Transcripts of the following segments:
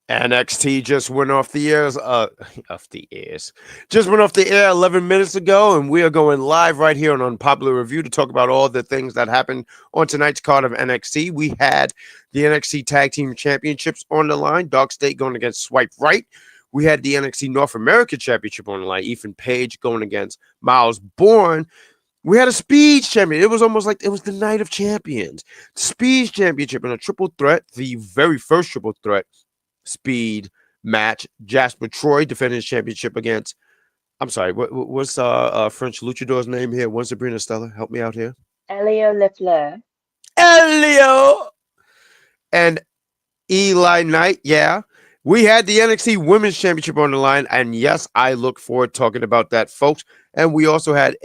NXT just went off the airs. Off the airs. Just went off the air 11 minutes ago, and we are going live right here on Unpopular Review to talk about all the things that happened on tonight's card of NXT. We had the NXT Tag Team Championships on the line. DarkState going against Swipe Right. We had the NXT North America Championship on the line. Ethan Page going against Myles Borne. We had a Speed Champion. It was almost like it was the Night of Champions. Speed Championship in a triple threat, the very first triple threat speed match. Jasper Troy defending his championship against. I'm sorry. What's French luchador's name here? What's Sabrina Stella? Help me out here. Elio Lefleur. Elio and Eli Knight. Yeah, we had the NXT Women's Championship on the line, and yes, I look forward to talking about that, folks. And we also had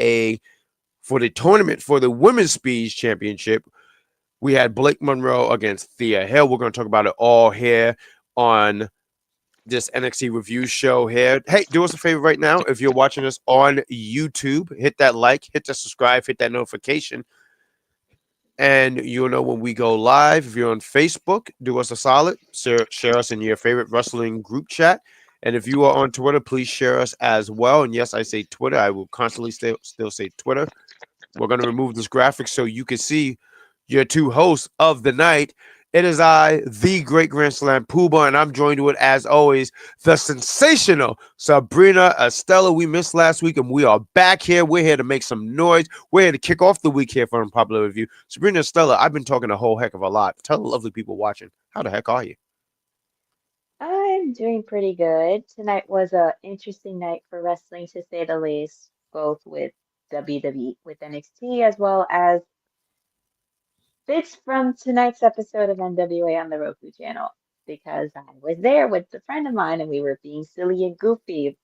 for the tournament for the Women's Speed Championship. We had Blake Monroe against Thea Hill. We're going to talk about it all here on this NXT review show here. Hey, do us a favor right now. If you're watching us on YouTube, hit that like, hit that subscribe, hit that notification, and you'll know when we go live. If you're on Facebook, do us a solid. Share us in your favorite wrestling group chat. And if you are on Twitter, please share us as well. And yes, I say Twitter. I will constantly still say Twitter. We're going to remove this graphic so you can see your two hosts of the night. It is I, the Great Grand Slam Pooba, and I'm joined with, as always, the sensational Sabrina Estella. We missed last week, and we are back here. We're here to make some noise. We're here to kick off the week here for Unpopular Review. Sabrina Estella, I've been talking a whole heck of a lot. Tell the lovely people watching, how the heck are you? I'm doing pretty good. Tonight was a interesting night for wrestling, to say the least, both with WWE, with NXT, as well as bits from tonight's episode of NWA on the Roku channel. Because I was there with a friend of mine, and we were being silly and goofy,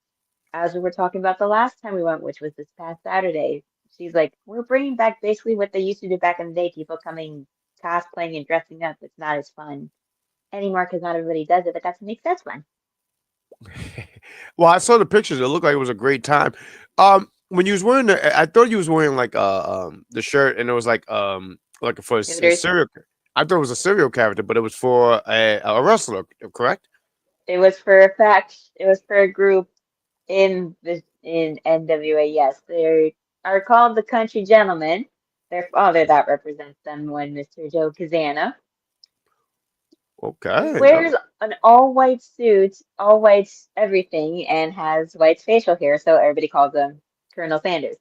as we were talking about the last time we went, which was this past Saturday. She's like, we're bringing back basically what they used to do back in the day, people coming cosplaying and dressing up. It's not as fun anymore because not everybody does it, but that's what makes us fun. Well, I saw the pictures. It looked like it was a great time. When you was wearing I thought you was wearing like the shirt, and it was like for a Hooters. serial. I thought it was a serial character, but it was for a wrestler, correct? It was for a fact. It was for a group in NWA. Yes, they are called the Country Gentlemen. Their father that represents them, one Mr. Joe Kazana, Okay. wears an all white suit, all white everything, and has white facial hair, so everybody calls him Colonel Sanders.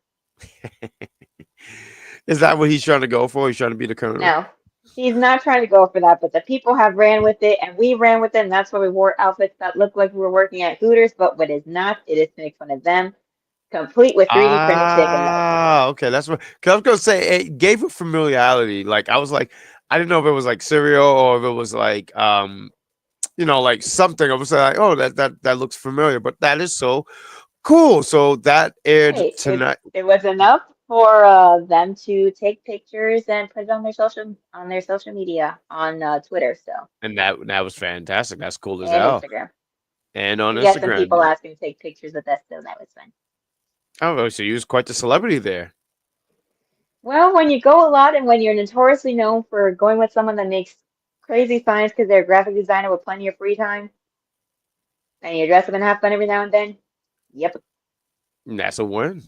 Is that what he's trying to go for? He's trying to be the colonel. No, he's not trying to go for that, but the people have ran with it, and we ran with it, and that's why we wore outfits that look like we were working at Hooters, but what is not, it is to make fun of them, complete with 3D printed chicken legs. Okay, that's what. Cause I was gonna say it gave a familiarity. Like I was like, I didn't know if it was like cereal or if it was like like something. I was like, oh, that looks familiar, but that is so cool. So that aired Hey, tonight, it was enough for them to take pictures and put it on their social media on Twitter, so and that was fantastic. That's cool as and hell. Instagram. And on We got some Instagram, people asking to take pictures with us, so that was fun. oh, so you was quite the celebrity there. Well, when you go a lot and when you're notoriously known for going with someone that makes crazy signs because they're a graphic designer with plenty of free time, and you dress up and have fun every now and then, yep. And that's a win.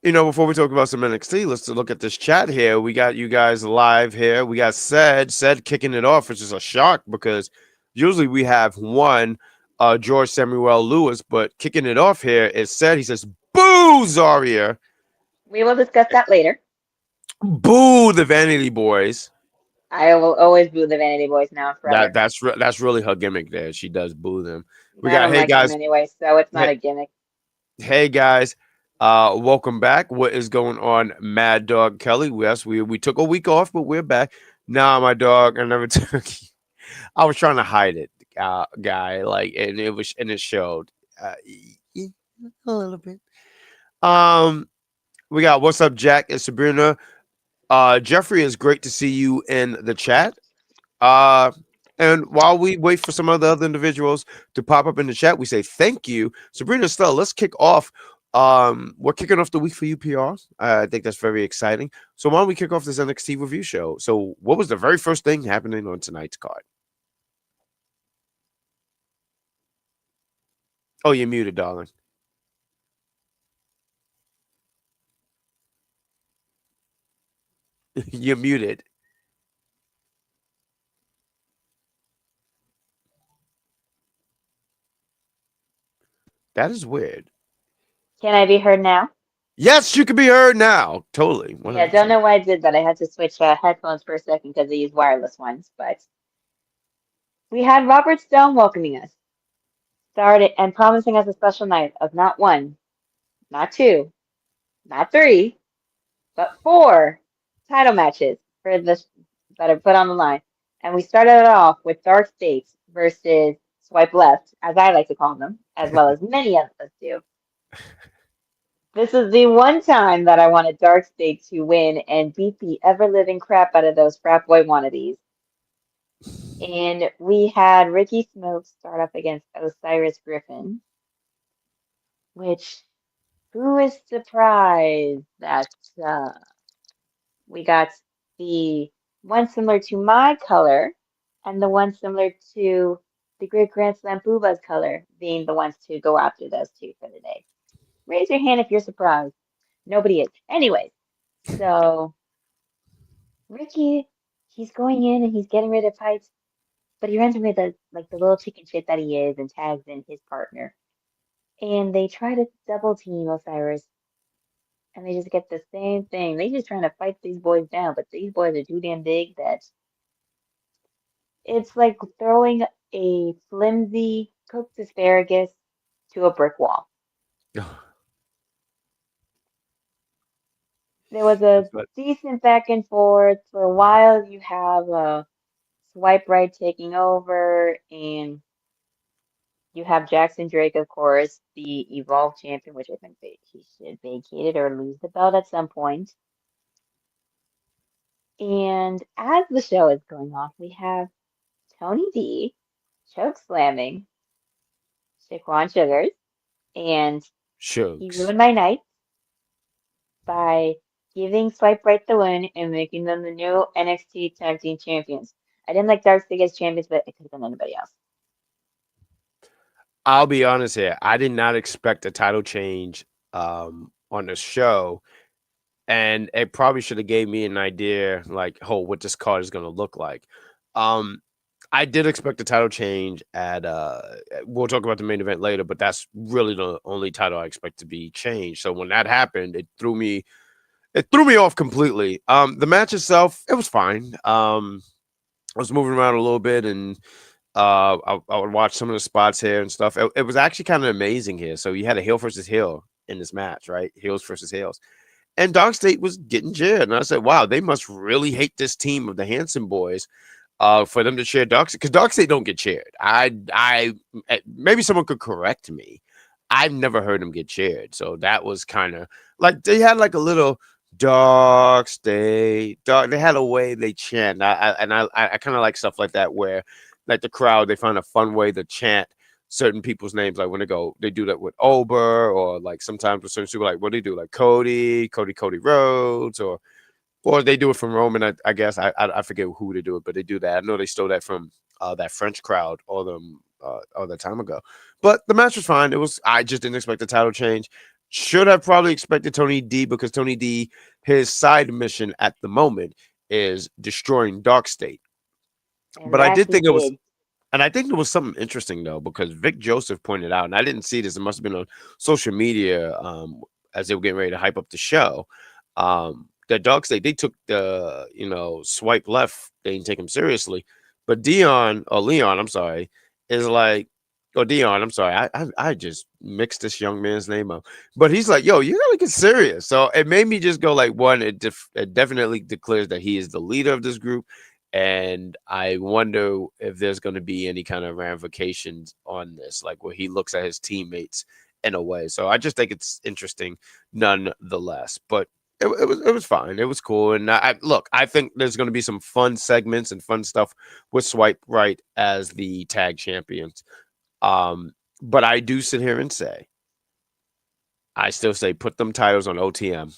Before we talk about some NXT, let's look at this chat here. We got you guys live here. We got said kicking it off, which is a shock because usually we have one George Samuel Lewis, but kicking it off here is said. He says, "Boo, Zaria! We will discuss that later. Boo, the Vanity Boys." I will always boo the Vanity Boys now and forever. That's really her gimmick there. She does boo them. We I got don't hey like them guys, anyway, so it's not hey, a gimmick. hey guys. Welcome back. What is going on, Mad Dog Kelly? Yes, we took a week off, but we're back. Nah, my dog, I never took. I was trying to hide it, guy. Like, and it showed a little bit. Um, we got what's up, Jack and Sabrina. Jeffrey, is great to see you in the chat. Uh, and while we wait for some of the other individuals to pop up in the chat, we say thank you, Sabrina. Stella, let's kick off. We're kicking off the week for UPR. I think that's very exciting. So why don't we kick off this NXT review show? So what was the very first thing happening on tonight's card? Oh, you're muted, darling. You're muted. That is weird. Can I be heard now? Yes, you can be heard now. Totally, Yeah, don't 100%. know why I did that. I had to switch headphones for a second because I use wireless ones. But we had Robert Stone welcoming us, started and promising us a special night of not one, not two, not three, but four title matches for this that are put on the line. And we started it off with Dark States versus Swipe Left, as I like to call them, as well as many of us do. This is the one time that I wanted Dark State to win and beat the ever living crap out of those frat boy wannabes. And we had Ricky Smoke start up against Osiris Griffin, which who is surprised that uh, we got the one similar to my color and the one similar to the Great Grand Slam Booba's color being the ones to go after those two for the day. Raise your hand if you're surprised. Nobody is. Anyways, so Ricky, he's going in and he's getting rid of fights, but he runs away the like the little chicken shit that he is and tags in his partner. And they try to double team Osiris and they just get the same thing. They just trying to fight these boys down, but these boys are too damn big that it's like throwing a flimsy cooked asparagus to a brick wall. There was a But decent back and forth. For a while, you have Swipe Right taking over, and you have Jackson Drake, of course, the Evolve champion, which I think he should vacate it or lose the belt at some point. And as the show is going on, we have Tony D choke slamming Shaquan Sugars, and he Shugs. ruined my night by giving Swipe Right the win and making them the new NXT Tag Team Champions. I didn't like Dark State as champions, but it could have been anybody else. I'll be honest here. I did not expect a title change on the show, and it probably should have gave me an idea like, oh, what this card is going to look like. Um, I did expect a title change at we'll talk about the main event later, but that's really the only title I expect to be changed. So when that happened, it threw me off completely. The match itself, it was fine. I was moving around a little bit and I would watch some of the spots here and stuff. It was actually kind of amazing here. So you had a heel versus heel in this match, right? Heels versus heels. And Dog State was getting cheered. And I said, wow, they must really hate this team of the Hanson boys for them to cheer Dog State. Because Dog State don't get cheered. Maybe someone could correct me. I've never heard them get cheered. So that was kind of like they had like a little Dog State. Dog, they had a way they chant. I kind of like stuff like that where like the crowd, they find a fun way to chant certain people's names. Like when they do that with Ober, or like sometimes with certain people, like what do they do? Like Cody Rhodes, or they do it from Roman. I guess I forget who they do it, but they do that. I know they stole that from that French crowd all that time ago. But the match was fine. I just didn't expect the title change. Should have probably expected Tony D, because Tony D, his side mission at the moment is destroying Dark State. And But I that did he think it was did. and I think there was something interesting though, because Vic Joseph pointed out, and I didn't see this. It must have been on social media as they were getting ready to hype up the show. That Dog State, they took the swipe left. They didn't take him seriously, but Leon, I'm sorry, is like, or Dion, I'm sorry, I just mixed this young man's name up, but he's like, yo, you gotta get serious. So it made me just go like, one, it definitely declares that he is the leader of this group. And I wonder if there's going to be any kind of ramifications on this, like where he looks at his teammates in a way. So I just think it's interesting, nonetheless. But it was fine. It was cool. And I think there's going to be some fun segments and fun stuff with Swipe Right as the tag champions. But I do sit here and say, I still say put them titles on OTM.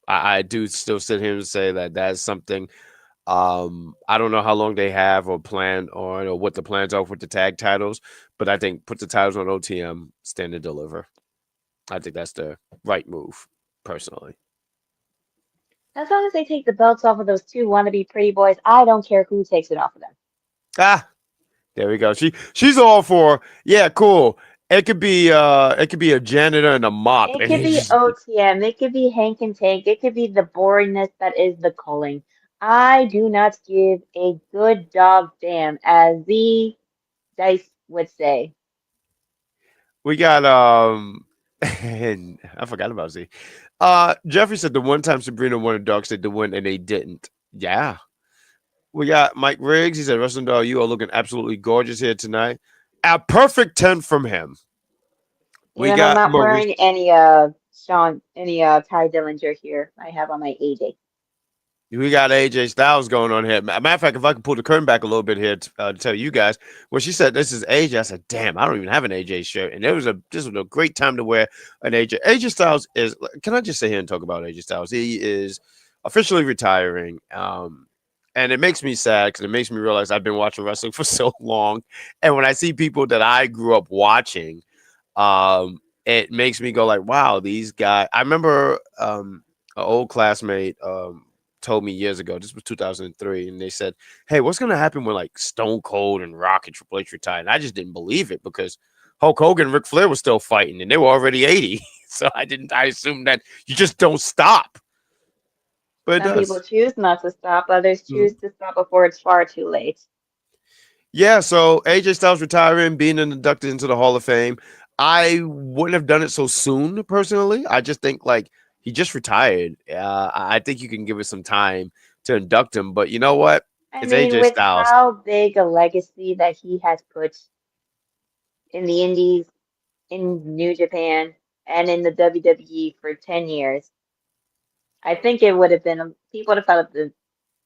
I do still sit here and say that that's something I don't know how long they have or plan on or what the plans are with the tag titles, but I think put the titles on OTM, stand and deliver. I think that's the right move, personally. As long as they take the belts off of those two wannabe pretty boys, I don't care who takes it off of them. Ah, there we go. She's all for yeah, cool. It could be a janitor and a mop, It and could they be just OTM, it could be Hank and Tank, it could be the boringness that is the culling. I do not give a good dog damn, as the Dice would say. we got and I forgot about Z. Jeffrey said the one time Sabrina wanted DarkState to win and they didn't. Yeah. We got Mike Riggs. He said, Wrestling Dog, you are looking absolutely gorgeous here tonight. A perfect 10 from him. We And I'm got not Maurice. wearing any Ty Dillinger here. I have on my AJ. We got AJ Styles going on here. Matter of fact, if I could pull the curtain back a little bit here to tell you guys, when she said this is AJ, I said, "Damn, I don't even have an AJ shirt." And this was a great time to wear an AJ. AJ Styles is. Can I just sit here and talk about AJ Styles? He is officially retiring, and it makes me sad because it makes me realize I've been watching wrestling for so long, and when I see people that I grew up watching, it makes me go like, "Wow, these guys." I remember an old classmate. Told me years ago, this was 2003, and they said, "Hey, what's going to happen when like Stone Cold and Rock and Triple H retire?" And I just didn't believe it because Hulk Hogan and Ric Flair were still fighting, and they were already 80. So I didn't. I assumed that you just don't stop, but it Some people does. choose not to stop, others Mhm. choose to stop before it's far too late. Yeah. So AJ Styles retiring, being inducted into the Hall of Fame. I wouldn't have done it so soon, personally. I just think like he just retired. I think you can give it some time to induct him. But you know what? I It's mean, AJ with Styles. how big a legacy that he has put in the Indies, in New Japan, and in the WWE for 10 years, I think it would have been, people would have felt it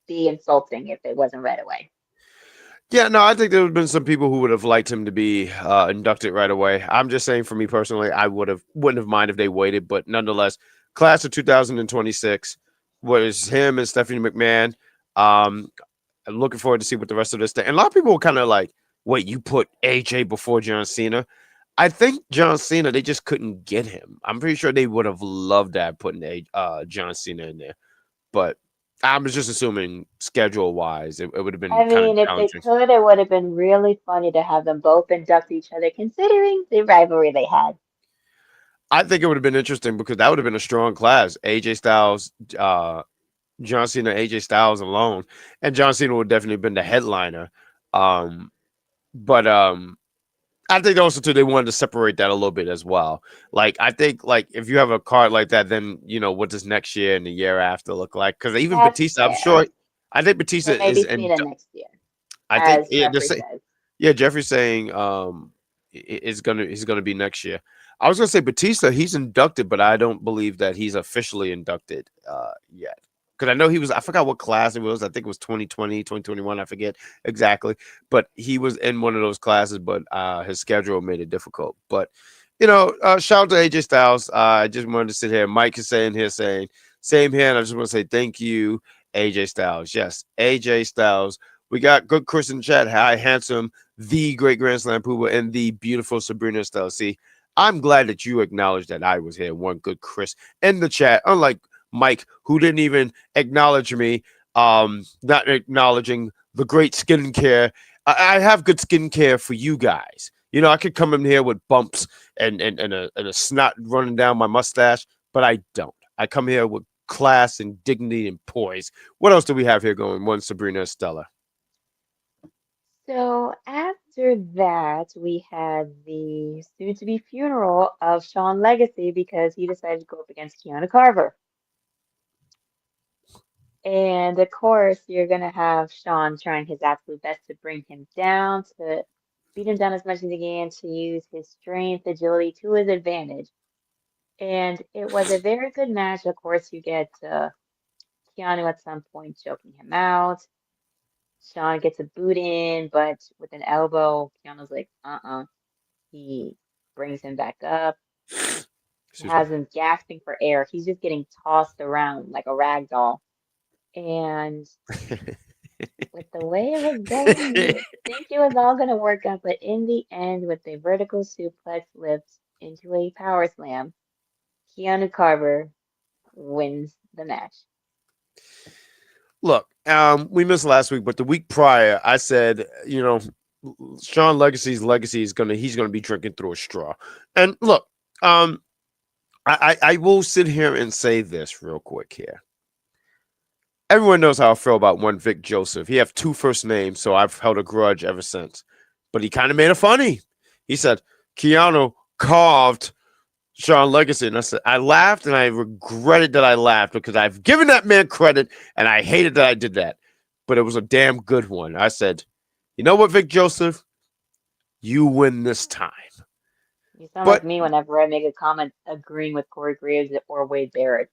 be insulting if it wasn't right away. Yeah, no, I think there would have been some people who would have liked him to be inducted right away. I'm just saying, for me personally, I wouldn't have minded if they waited, but nonetheless, class of 2026 was him and Stephanie McMahon. Um, I'm looking forward to see what the rest of this thing. And a lot of people were kind of like, "Wait, you put AJ before John Cena?" I think John Cena, they just couldn't get him. I'm pretty sure they would have loved that putting John Cena in there, but I was just assuming schedule wise, it would have been I kind of mean, if they challenging. could, it would have been really funny to have them both induct each other, considering the rivalry they had. I think it would have been interesting because that would have been a strong class. AJ Styles, John Cena, AJ Styles alone, and John Cena would definitely have been the headliner. Um, but I think also too they wanted to separate that a little bit as well. Like I think like if you have a card like that, then what does next year and the year after look like? Because even That's Batista, I'm fair. sure. I think Batista So is, maybe and Cena next year, I think as Jeffrey says. yeah, Jeffrey's saying he's gonna be next year. I was gonna say Batista, he's inducted, but I don't believe that he's officially inducted yet. Because I know he was, I forgot what class it was. I think it was 2020, 2021. I forget exactly. But he was in one of those classes, but his schedule made it difficult. But shout out to AJ Styles. I just wanted to sit here. Mike is saying here saying, same here, and I just want to say thank you, AJ Styles. Yes, AJ Styles. We got good Chris in chat. Hi, handsome, the great Grand Slam Pooba, and the beautiful Sabrina Styles. See, I'm glad that you acknowledged that I was here. One good Chris in the chat, unlike Mike, who didn't even acknowledge me, not acknowledging the great skincare. I have good skincare for you guys. I could come in here with bumps and a snot running down my mustache, but I don't. I come here with class and dignity and poise. What else do we have here going? One, Sabrina Estella. So after that, we had the soon-to-be funeral of Sean Legacy because he decided to go up against Keanu Carver. And of course, you're going to have Sean trying his absolute best to bring him down, to beat him down as much as he can, to use his strength, agility to his advantage. And it was a very good match. Of course, you get Keanu at some point choking him out. Sean gets a boot in, but with an elbow, Keanu's like, uh-uh. He brings him back up. He Excuse me. has him gasping for air. He's just getting tossed around like a rag doll. And With the way it was going, you think it was all gonna work out, but in the end, with a vertical suplex lift into a power slam, Keanu Carver wins the match. Look, we missed last week, but the week prior, I said, Sean Legacy's legacy is he's gonna be drinking through a straw. And look, I will sit here and say this real quick here. Everyone knows how I feel about one Vic Joseph. He have two first names, so I've held a grudge ever since. But he kind of made it funny. He said Keanu carved Sean Legacy, and I said I laughed, and I regretted that I laughed because I've given that man credit, and I hated that I did that. But it was a damn good one. I said, you know what, Vic Joseph, you win this time. You sound like But me whenever I make a comment agreeing with Corey Graves or Wade Barrett.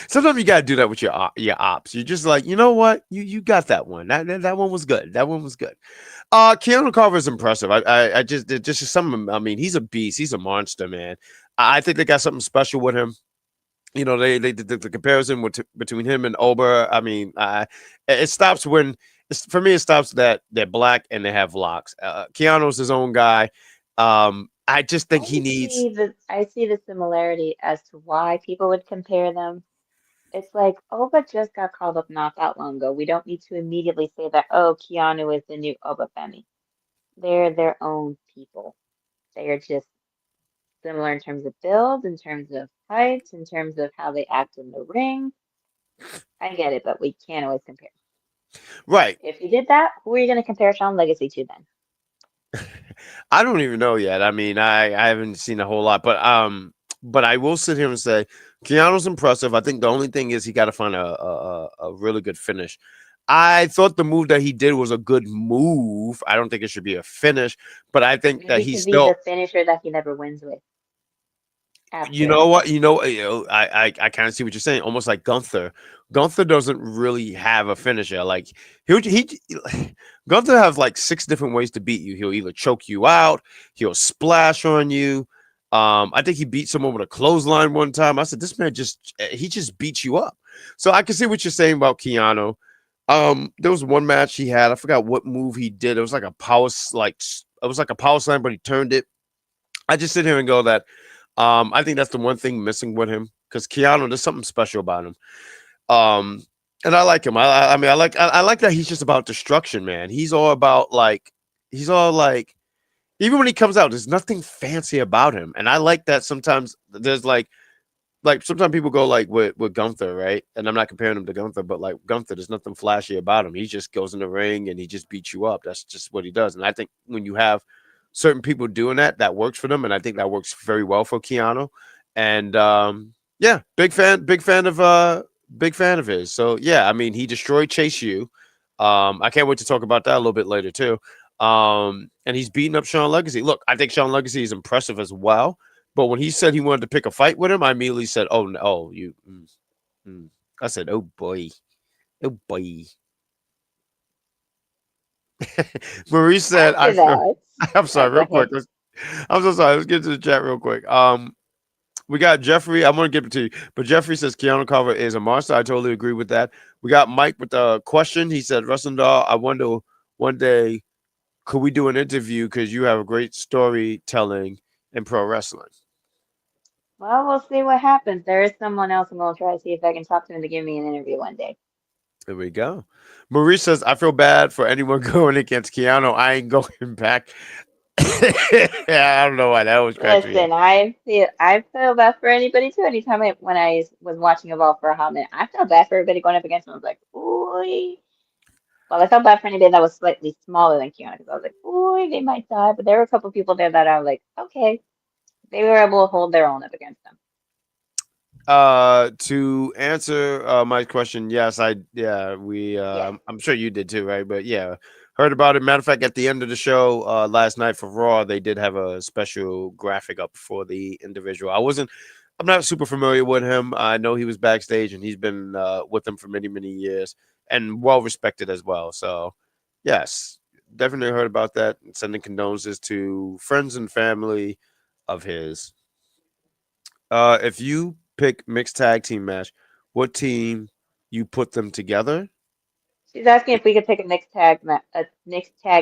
sometimes you gotta do that with your ops. You're just like, you know what, you got that one. That one was good. That one was good. Keanu Carver is impressive. I just some. I mean, he's a beast. He's a monster, man. I think they got something special with him. They did the comparison between him and Ober. I mean, it stops when for me. It stops that they're black and they have locks. Keanu's his own guy. I just think he needs. I see the similarity as to why people would compare them. It's like Oba just got called up not that long ago. We don't need to immediately say that, oh, Keanu is the new Oba Femi. They're their own people. They are just similar in terms of build, in terms of height, in terms of how they act in the ring. I get it, but we can't always compare. Right. If you did that, who are you going to compare Sean Legacy to then? I don't even know yet. I mean, I haven't seen a whole lot, but I will sit here and say Keanu's impressive. I think the only thing is he got to find a really good finish. I thought the move that he did was a good move. I don't think it should be a finish, but I think Maybe that it he's could be the still. finisher that he never wins with You after. know what? I kind of see what you're saying. Almost like Gunther. Gunther doesn't really have a finisher. Like he Gunther has like six different ways to beat you. He'll either choke you out, he'll splash on you. I think he beat someone with a clothesline one time. I said, this man he just beats you up. So I can see what you're saying about Keanu. There was one match he had. I forgot what move he did. It was like it was like a power slam, but he turned it. I just sit here and go that I think that's the one thing missing with him because Keanu, there's something special about him. Um, and I like him. I mean, I like that he's just about destruction, man. He's all like, even when he comes out, there's nothing fancy about him, and I like that. Sometimes there's like sometimes people go like with Gunther, right? And I'm not comparing him to Gunther, but like Gunther, there's nothing flashy about him. He just goes in the ring and he just beats you up. That's just what he does. And I think when you have certain people doing that, that works for them, and I think that works very well for Keanu. And yeah, big fan of his. So yeah, I mean, he destroyed Chase U. I can't wait to talk about that a little bit later too. And he's beating up Sean Legacy. Look, I think Sean Legacy is impressive as well. But when he said he wanted to pick a fight with him, I immediately said, "Oh no, you." Mm. I said, "Oh boy, oh boy." Marie said, "I After feel." that, I'm oh, sorry, go real quick. ahead. I'm so sorry. Let's get to the chat real quick. We got Jeffrey. I'm gonna give it to you, but Jeffrey says Keanu Carver is a monster. I totally agree with that. We got Mike with the question. He said, "Wrestling doll, I wonder one day could we do an interview because you have a great storytelling in pro wrestling." Well, we'll see what happens. There is someone else I'm going to try to see if I can talk to him to give me an interview one day. There we go. Maurice says, I feel bad for anyone going against Keanu. I ain't going back. Yeah, I don't know why that was cracking me up. Listen, I feel bad for anybody too. Anytime when I was watching Evolve for a hot minute, I felt bad for everybody going up against him. I was like, ooh. Well, I felt bad for anybody that was slightly smaller than Keanu because I was like, ooh, they might die. But there were a couple people there that I was like, okay, they were able to hold their own up against them. To answer my question, yes, we Yes. I'm sure you did too, right? But yeah, heard about it. Matter of fact, at the end of the show last night for Raw, they did have a special graphic up for the individual. I'm not super familiar with him. I know he was backstage and he's been with them for many years and well respected as well. So yes, definitely heard about that. Sending condolences to friends and family of his. If you pick mixed tag team match, what team you put them together? She's asking if we could pick a next tag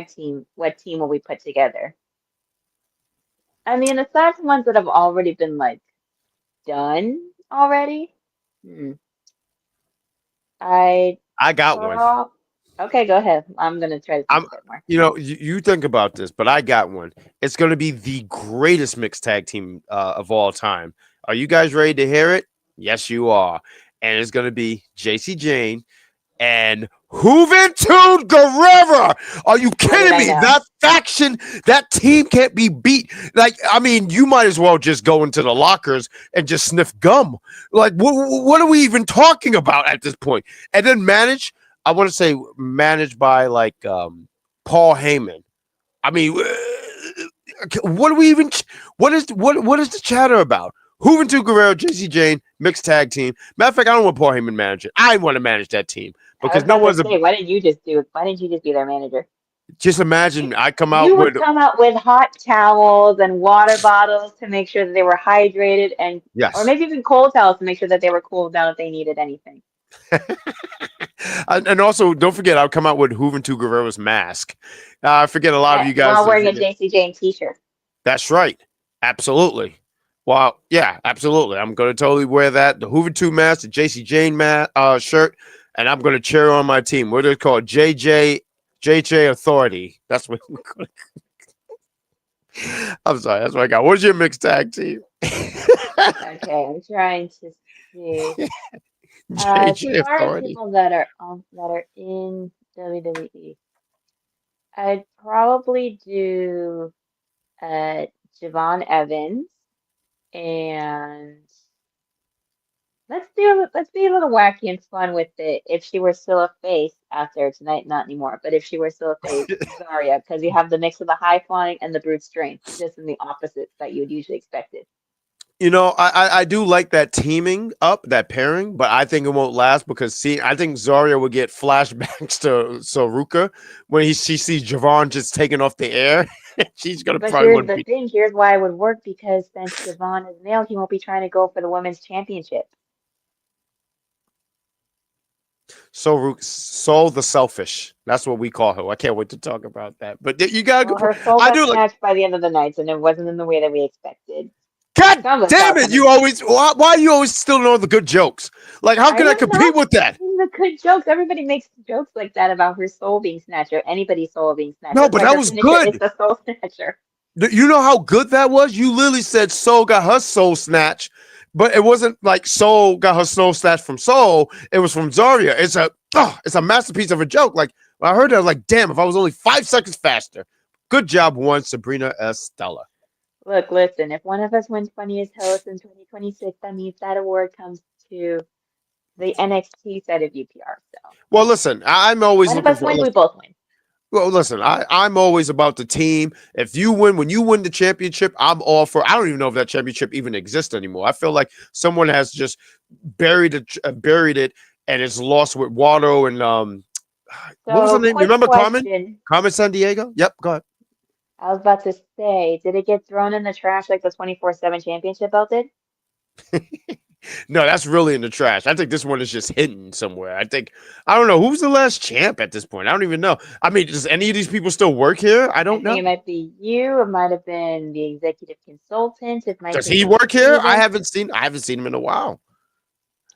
team. What team will we put together? I mean, aside from ones that have already been like done already, hmm, I I got one. prob okay, go ahead. I'm gonna try to think I'm, a bit more. you think about this, but I got one. It's going to be the greatest mixed tag team of all time. Are you guys ready to hear it? Yes, you are. And it's going to be Jacy Jayne and Juventud Guerrera. Are you How did kidding I me? know? That faction, that team can't be beat. Like, I mean, you might as well just go into the lockers and just sniff gum. Like, what are we even talking about at this point? And then I want to say managed by like Paul Heyman. I mean, what do we even? What is the chatter about? Juventud Guerrero, Jacy Jayne, mixed tag team. Matter of fact, I don't want Paul Heyman manage it. I want to manage that team I because was no about to one's a. say, why didn't you just do it? Why didn't you just be their manager? Just imagine I come out You would with come out with hot towels and water bottles to make sure that they were hydrated and or yes, maybe even cold towels to make sure that they were cooled down if they needed anything. and also don't forget I'll come out with Juventud Guerrero's mask. I forget a lot of Yeah, you guys. while wearing a Jacy Jayne t-shirt. That's right. Absolutely. Well, yeah, absolutely. I'm going to totally wear that. The Juventud mask, the Jacy Jayne shirt, and I'm going to cheer on my team. What do they call it? JJ Authority. That's what we're going to. I'm sorry. That's what I got. What's your mixed tag team? Okay, I'm trying to see. As JJ far as Authority. people that are in WWE, I'd probably do Javon Evans and let's be a little wacky and fun with it. If she were still a face after tonight, not anymore, but if she were still a face, Zarya, because you have the mix of the high flying and the brute strength, just in the opposite that you would usually expect it. You know, I do like that teaming up, that pairing, but I think it won't last because I think Zarya will get flashbacks to Sol Ruca when she sees Javon just taking off the air. She's gonna But probably here's want to the be thing, here's why it would work because since Javon is male, he won't be trying to go for the women's championship. Soul the selfish. That's what we call her. I can't wait to talk about that. But you got a Well, good point. her soul I got do like. snatched by the end of the night, and it wasn't in the way that we expected. God Some of us saw damn it! coming. You always. Why do you always still know the good jokes? Like, how I can I am compete not with that? making the good jokes. Everybody makes jokes like that about her soul being snatched or anybody's soul being snatched. No, That's but why that her was finisher is good. the soul snatcher. You know how good that was? You literally said Soul got her soul snatched, but it wasn't like Soul got her soul snatched from Soul. It was from Zarya. It's a masterpiece of a joke. Like when I heard that, I was like, damn, if I was only 5 seconds faster. Good job, one, Sabrina Estella. Look, listen, if one of us wins Funniest Host in 2026, that means that award comes to the NXT side of UPR. So Well, listen, I'm always one of looking us for. wins, we both win. Well, listen, I'm always about the team. If you win, when you win the championship, I'm all for. I don't even know if that championship even exists anymore. I feel like someone has just buried it, and it's lost with Waldo and what was her So, name? quick Remember Carmen? question. Carmen San Diego. Yep, go ahead. I was about to say, did it get thrown in the trash like the 24/7 championship belt did? No, that's really in the trash. I think this one is just hidden somewhere. I don't know who's the last champ at this point. I don't even know. I mean, does any of these people still work here? I I don't think know. it might be you. It might have been the executive consultant. It might Does have he been work here? Steven. I haven't seen him in a while.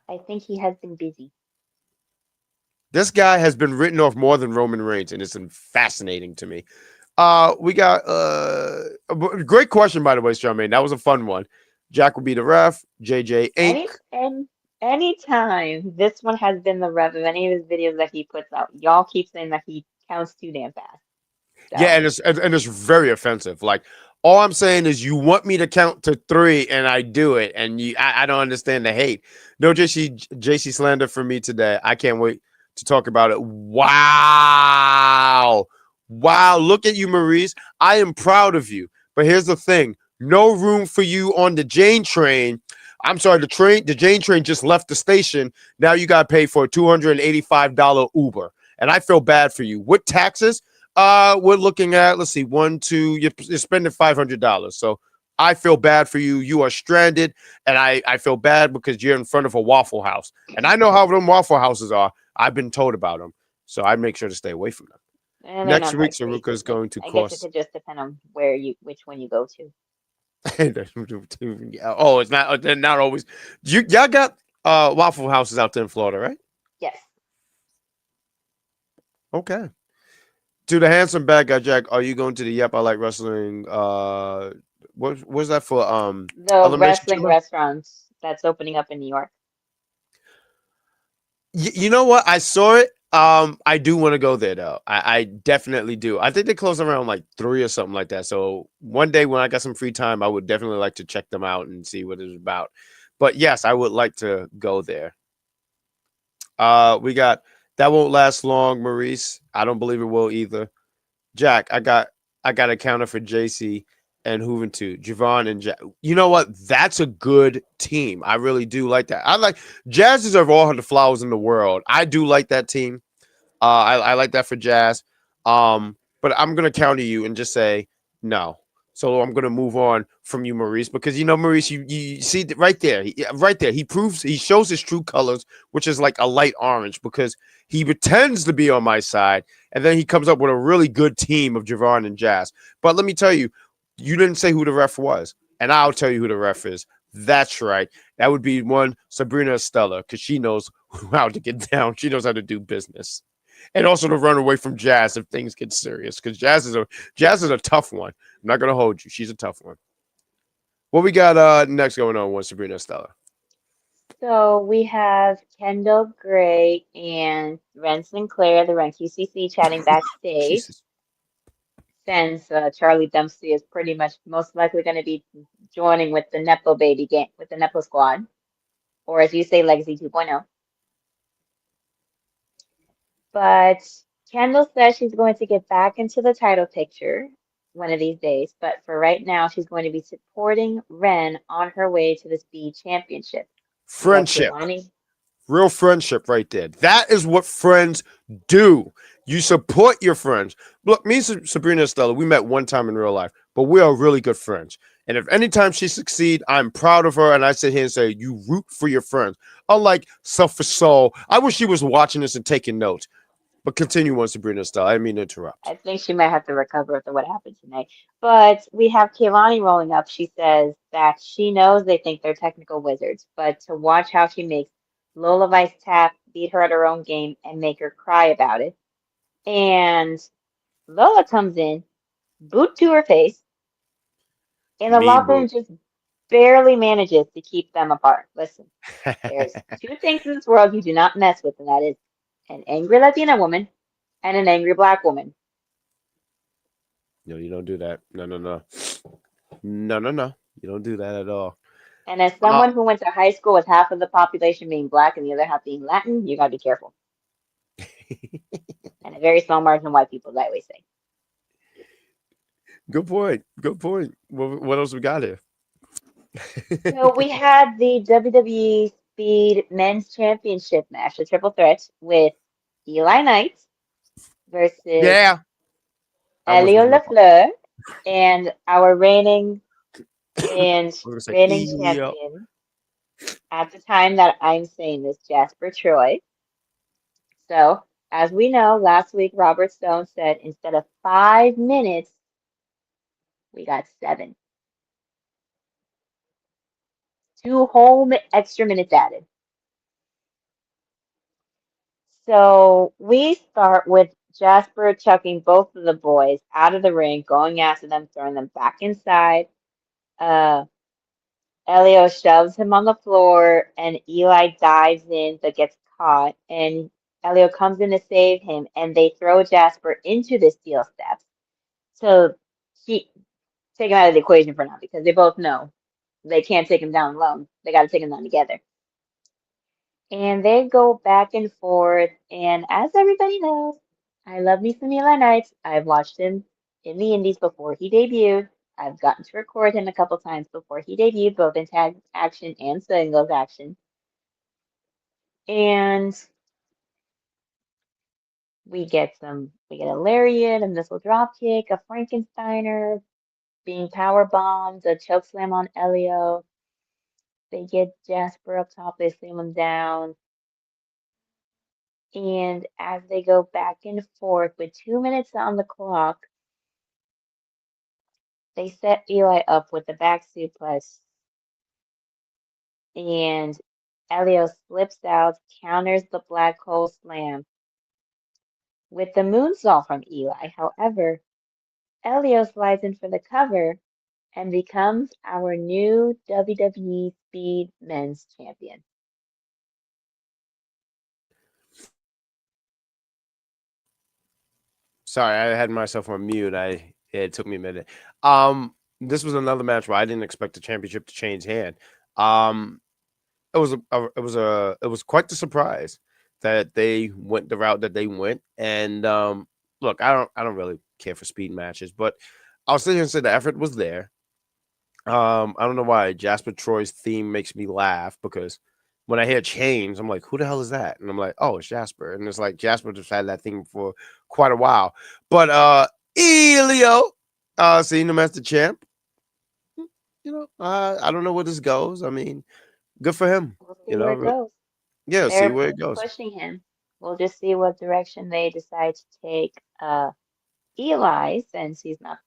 I think he has been busy. This guy has been written off more than Roman Reigns, and it's fascinating to me. We got great question by the way, Charmaine. That was a fun one. Jack will be the ref. JJ Inc. And anytime this one has been the rev of any of his videos that he puts out, y'all keep saying that he counts too damn fast. Yeah, So and it's very offensive. Like all I'm saying is you want me to count to 3 and I do it, and I don't understand the hate. No JC slander for me today. I can't wait to talk about it. Wow. Wow. Look at you, Maurice. I am proud of you. But here's the thing. No room for you on the Jane train. I'm sorry, the Jane train just left the station. Now you got to pay for a $285 Uber. And I feel bad for you. With taxes, we're looking at, let's see, you're spending $500. So I feel bad for you. You are stranded, and I feel bad because you're in front of a Waffle House. And I know how them Waffle Houses are. I've been told about them. So I'd make sure to stay away from them. And they're Next not week, dark state. Saruka is going to I guess it cross. could just depend on where which one you go to. Oh, it's not. They're not always. Y'all got Waffle Houses out there in Florida, right? Yes. Okay. To the handsome bad guy Jack, are you going to the Yep I Like Wrestling? What was that for? The Elimination wrestling Chamber. restaurants that's opening up in New York. You know what? I saw it. I do want to go there though. I definitely do. I think they close around like 3 or something like that. So one day when I got some free time, I would definitely like to check them out and see what it's about. But yes, I would like to go there. We got that won't last long, Maurice. I don't believe it will either. Jack, I got a counter for JC and Juventud, Javon and Jack. You know what? That's a good team. I really do like that. I like Jazz deserve all the flowers in the world. I do like that team. I like that for Jazz. But I'm gonna counter you and just say no. So I'm gonna move on from you, Maurice, because Maurice, you see right there, right there, he shows his true colors, which is like a light orange, because he pretends to be on my side, and then he comes up with a really good team of Javon and Jazz. But let me tell you, you didn't say who the ref was, and I'll tell you who the ref is. That's right. That would be one Sabrina Estella, because she knows how to get down. She knows how to do business, and also to run away from Jazz if things get serious. Because Jazz is a tough one. I'm not gonna hold you. She's a tough one. What we got next going on with Sabrina Estella? So we have Kendall Gray and Ren Sinclair, the Ren QCC, chatting backstage Jesus. since Charlie Dempsey is pretty much most likely going to be joining with the Nepo baby game, with the Nepo squad, or as you say, Legacy 2.0. But Kendall says she's going to get back into the title picture one of these days. But for right now, she's going to be supporting Ren on her way to the Speed Championship. We have Friendship. Kehlani. Real friendship right there. That is what friends do. You support your friends. Look, me and Sabrina Estella, we met one time in real life, but we are really good friends. And if anytime she succeed, I'm proud of her. And I sit here and say, you root for your friends. Unlike Selfish Soul, I wish she was watching this and taking notes. But continue on, Sabrina Estella. I didn't mean to interrupt. I think she might have to recover after what happened tonight. But we have Kehlani rolling up. She says that she knows they think they're technical wizards, but to watch how she makes Lola Vice tap, beat her at her own game, and make her cry about it. And Lola comes in, boot to her face, and the Mean locker room boot. just barely manages to keep them apart. Listen, there's two things in this world you do not mess with, and that is an angry Latina woman and an angry black woman. No, you don't do that. No, no, no. No, no, no. You don't do that at all. And as Uh, someone who went to high school with half of the population being black and the other half being Latin, you gotta be careful. And a very small margin of white people, as I always say. good point. Good point. What else we got here? So we had the WWE Speed Men's Championship match, the triple threat with Eli Knight versus Yeah. I almost Elio missed my part. LaFleur and our and I was gonna say, reigning yeah. champion at the time that I'm saying this, Jasper Troy. So, as we know, last week Robert Stone said instead of 5 minutes, we got seven. Two whole extra minutes added. So we start with Jasper chucking both of the boys out of the ring, going after them, throwing them back inside. Uh, Elio shoves him on the floor, and Eli dives in but gets caught. And Elio comes in to save him, and they throw Jasper into the steel steps. So he take him out of the equation for now because they both know they can't take him down alone. They got to take him down together. And they go back and forth. And as everybody knows, I love me some Eli Knights. I've watched him in the Indies before he debuted. I've gotten to record him a couple times before he debuted, both in tag action and singles action. And we get a lariat, a missile drop kick, a Frankensteiner, being power bombed, a choke slam on Elio. They get Jasper up top, they slam him down. And as they go back and forth with 2 minutes on the clock, they set Eli up with the back suplex, and Elio slips out, counters the black hole slam with the moonsault from Eli. However, Elio slides in for the cover and becomes our new WWE Speed Men's Champion. Sorry, I had myself on mute. It took me a minute. This was another match where I didn't expect the championship to change hand. Um, it was quite the surprise that they went the route that they went. And look, I don't really care for speed matches, but I'll sit here and say the effort was there. I don't know why Jasper Troy's theme makes me laugh because when I hear chains, I'm like, who the hell is that? And I'm like, oh, it's Jasper. And it's like Jasper just had that theme for quite a while. But Elio, seeing him as the champ, I don't know where this goes. I mean, good for him. We'll see You where know, it goes. yeah, see They're where it goes. pushing him. We'll just see what direction they decide to take Eli, since he's not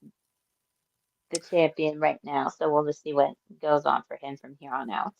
the champion right now. So we'll just see what goes on for him from here on out.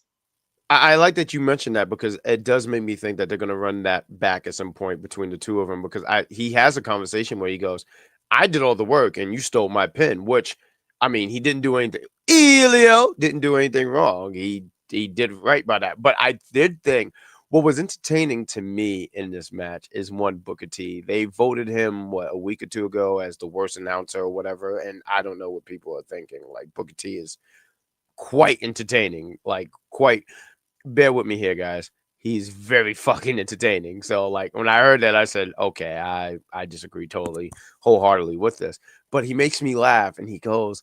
I like that you mentioned that because it does make me think that they're going to run that back at some point between the two of them because he has a conversation where he goes, I did all the work and you stole my pin, which I mean, he didn't do anything. Elio didn't do anything wrong. He did right by that. But I did think what was entertaining to me in this match is one Booker T. They voted him a week or two ago as the worst announcer or whatever, and I don't know what people are thinking. Like Booker T is quite entertaining, like quite bear with me here, guys. He's very fucking entertaining. So, like, when I heard that, I said, okay, I disagree totally, wholeheartedly with this. But he makes me laugh and he goes,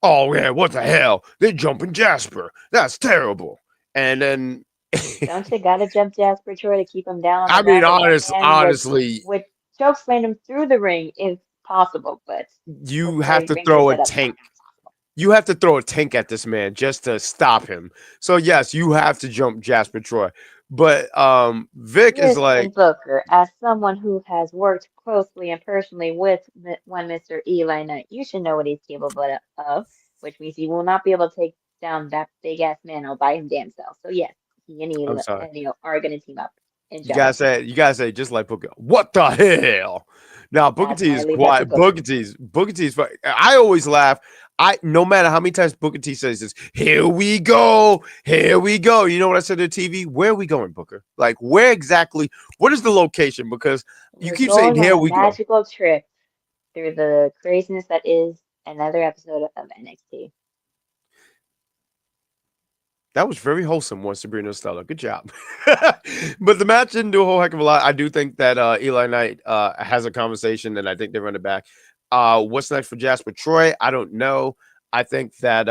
oh, yeah, what the hell? They're jumping Jasper. That's terrible. And then, Don't you gotta jump Jasper Troy to keep him down on the I mean, ground? But that man would honestly, choke slam him through the ring if possible. But you before have he to brings his throw a head up, not tank. You have to throw a tank at this man just to stop him. So yes, you have to jump Jasper Troy. But Vic is listen, like, Booker, as someone who has worked closely and personally with one Mr. Eli Knight, you should know what he's capable of, which means he will not be able to take down that big ass man all by his damn self. So yes, he and I'm Eli, sorry. and, are going to team up and You jump gotta him. say, you gotta say, just like Booker. What the hell? Now Booker That's T why I is leave that to quiet. Booker. Booker T is. I always laugh. I no matter how many times Booker T says this. Here we go. Here we go. You know what I said to the TV? Where are we going, Booker? Like where exactly? What is the location? Because you We're keep saying going on here a we go. magical trip through the craziness that is another episode of NXT. That was very wholesome, one Sabrina Stella. Good job. But the match didn't do a whole heck of a lot. I do think that Eli Knight has a conversation, and I think they run it back. What's next for Jasper Troy? I don't know. I think that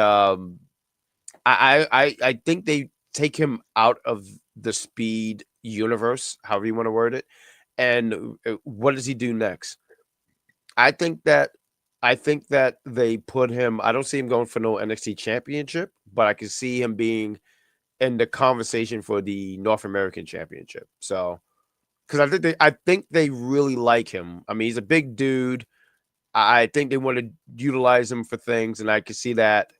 I think they take him out of the speed universe, however you want to word it. And what does he do next? I think that I think that they put him. I don't see him going for no NXT championship, but I can see him being in the conversation for the North American Championship. So, because I think they really like him. I mean, he's a big dude. I think they want to utilize him for things, and I can see that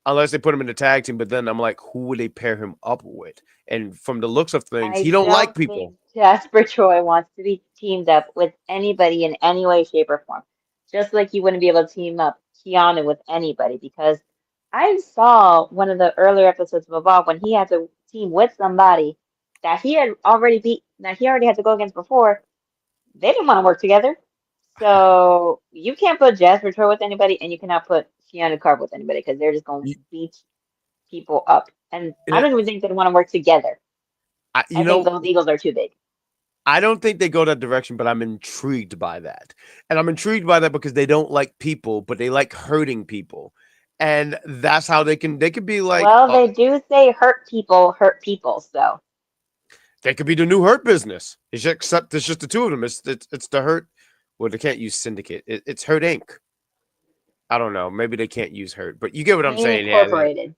unless they put him in the tag team. But then I'm like, who would they pair him up with? And from the looks of things, he I don't like don't think people. Jasper Troy wants to be teamed up with anybody in any way, shape, or form. Just like you wouldn't be able to team up Keanu with anybody, because I saw one of the earlier episodes of Evolve when he had to team with somebody that he already had to go against before. They didn't want to work together. So you can't put Jasper Troy with anybody, and you cannot put Keanu Carp with anybody because they're just going to You, beat people up. And you I know, don't even think they want to work together. I, you I think know, those Eagles are too big. I don't think they go that direction, but I'm intrigued by that. And I'm intrigued by that because they don't like people, but they like hurting people. And that's how they could be like, Well, they do say hurt people, so they could be the new hurt business. Except it's just the two of them. It's the hurt. Well, they can't use syndicate. It's Hurt Inc. I don't know. Maybe they can't use hurt, but you get what I'm Pain saying. Yeah, Incorporated.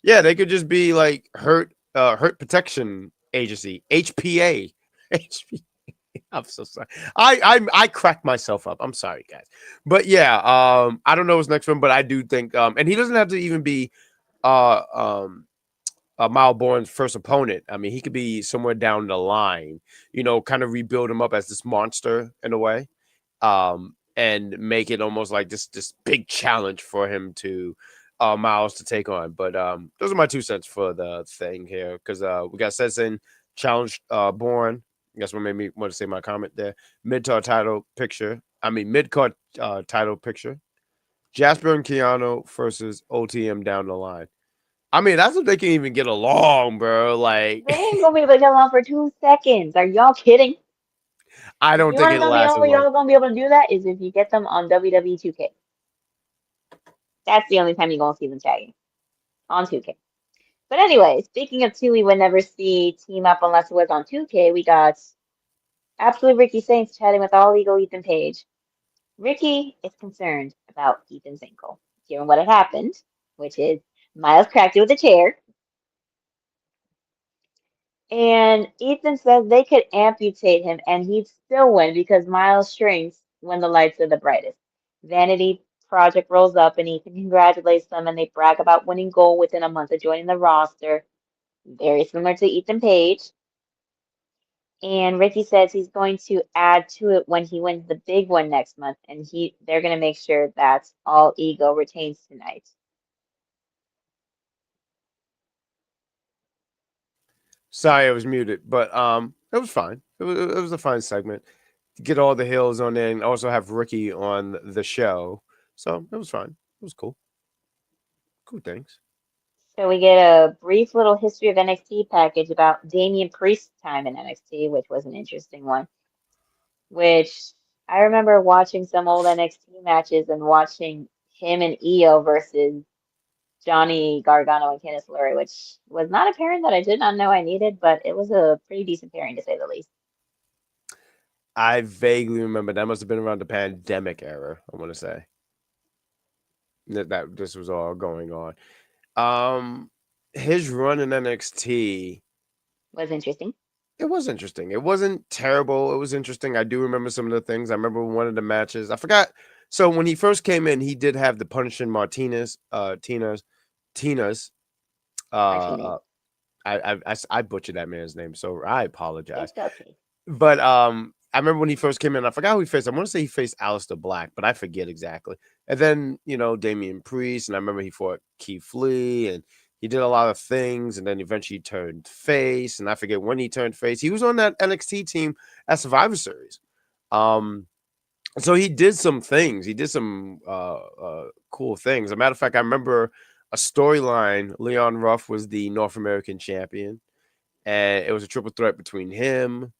yeah. They could just be like hurt protection agency, HPA. HP. I'm so sorry. I cracked myself up. I'm sorry, guys. But yeah, I don't know what's next for him, but I do think and he doesn't have to even be uh um Myles Borne's first opponent. I mean, he could be somewhere down the line, kind of rebuild him up as this monster in a way, and make it almost like this big challenge for him to Miles to take on. But those are my 2 cents for the thing here because we got Stetson challenge Born. That's what made me want to say my comment there. Mid-card title picture. I mean, mid-card title picture. Jasper and Keanu versus OTM down the line. I mean, that's if they can even get along, bro. Like, They ain't gonna be able to get along for 2 seconds. Are y'all kidding? I If don't you think want to it know the lasts only as way long. y'all gonna be able to do that is if you get them on WWE 2K. That's the only time you're gonna see them tagging on 2K. But anyway, speaking of two, we would never see team up unless it was on 2K. We got absolute Ricky Saints chatting with All Legal Ethan Page. Ricky is concerned about Ethan's ankle, given what had happened, which is Miles cracked it with a chair. And Ethan says they could amputate him and he'd still win because Miles shrinks when the lights are the brightest. Vanity Project rolls up and Ethan congratulates them and they brag about winning gold within a month of joining the roster. Very similar to Ethan Page. And Ricky says he's going to add to it when he wins the big one next month, and they're going to make sure that all ego retains tonight. Sorry, I was muted, but it was fine. It was a fine segment. Get all the hills on there and also have Ricky on the show. So it was fine. It was cool. Cool things. So we get a brief little history of NXT package about Damian Priest's time in NXT, which was an interesting one. Which I remember watching some old NXT matches and watching him and Io versus Johnny Gargano and Candice LeRae, which was not a pairing that I did not know I needed, but it was a pretty decent pairing to say the least. I vaguely remember that must have been around the pandemic era, I want to say. That this was all going on. Um his run in NXT, Was interesting. it was interesting. It wasn't terrible. It was interesting. I do remember some of the things. I remember one of the matches. I forgot. So when he first came in, he did have the punishing Martinez, Tina's. Martinez. Uh, I butchered that man's name, so I apologize. It's okay. But I remember when he first came in. I forgot who he faced. I want to say he faced Aleister Black, but I forget exactly. And then Damian Priest, and I remember he fought Keith Lee, and he did a lot of things, and then eventually turned face. And I forget when he turned face. He was on that NXT team at Survivor Series. Um, so he did some things. He did some cool things. As a matter of fact, I remember a storyline. Leon Ruff was the North American champion, and it was a triple threat between him,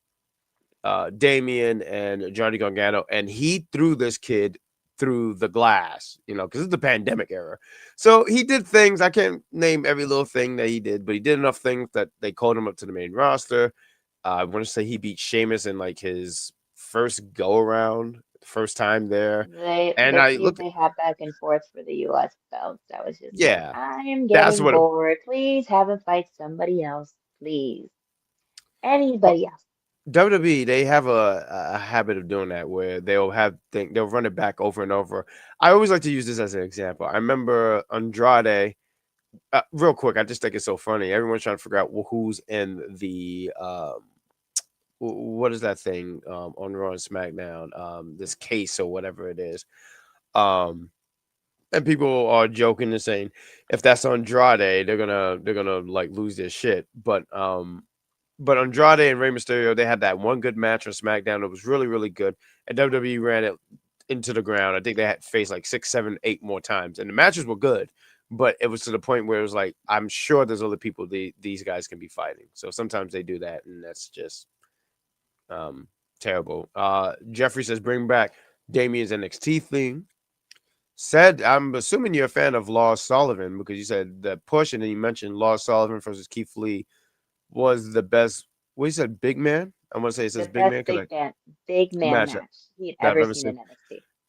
Damien, and Johnny Gargano, and he threw this kid through the glass, because it's the pandemic era. So he did things. I can't name every little thing that he did, but he did enough things that they called him up to the main roster. I want to say he beat Sheamus in like his first go around, first time there. And The I feud look, they had back and forth for the US belts, that was just like, yeah, I am that's getting what. bored. Please have him fight somebody else. Please. Well, Anybody else. WWE, they have a habit of doing that where they'll run it back over and over. I always like to use this as an example. I remember Andrade. Real quick, I just think it's so funny. Everyone's trying to figure out who's in the what is that thing on Raw and SmackDown? This case or whatever it is. Um, and people are joking and saying if that's Andrade, they're gonna like lose their shit. But Andrade and Rey Mysterio, they had that one good match on SmackDown. It was really, really good. And WWE ran it into the ground. I think they had faced like 6, 7, 8 more times. And the matches were good, but it was to the point where it was like, I'm sure there's other people these guys can be fighting. So sometimes they do that, and that's just um, terrible. Jeffrey says, bring back Damien's NXT theme. Said, I'm assuming you're a fan of Lars Sullivan because you said the push, and then you mentioned Lars Sullivan versus Keith Lee was the best. What you said, big man? I want to say it The says big best man because I big man match match he'd that I've ever ever seen seen.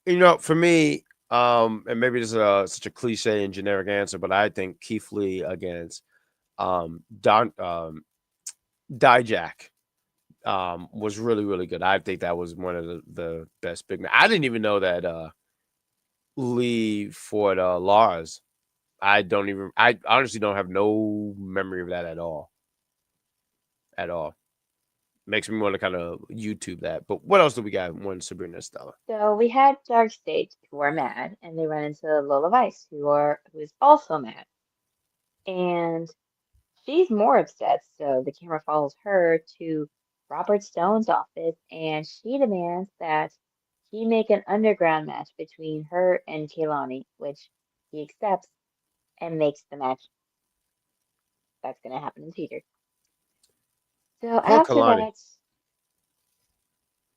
in NXT. For me, and maybe this is such a cliche and generic answer, but I think Keith Lee against Dijak. was really, really good. I think that was one of the best big. I didn't even know that Lee fought Lars. I don't even. I honestly don't have no memory of that at all. At all. Makes me want to kind of YouTube that. But what else do we got? One Sabrina Stella. So we had DarkState who are mad, and they run into Lola Vice who is also mad, and she's more upset. So the camera follows her to Robert Stone's office, and she demands that he make an underground match between her and Kehlani, which he accepts and makes the match that's going to happen in theater. So Poor after Kalani. that,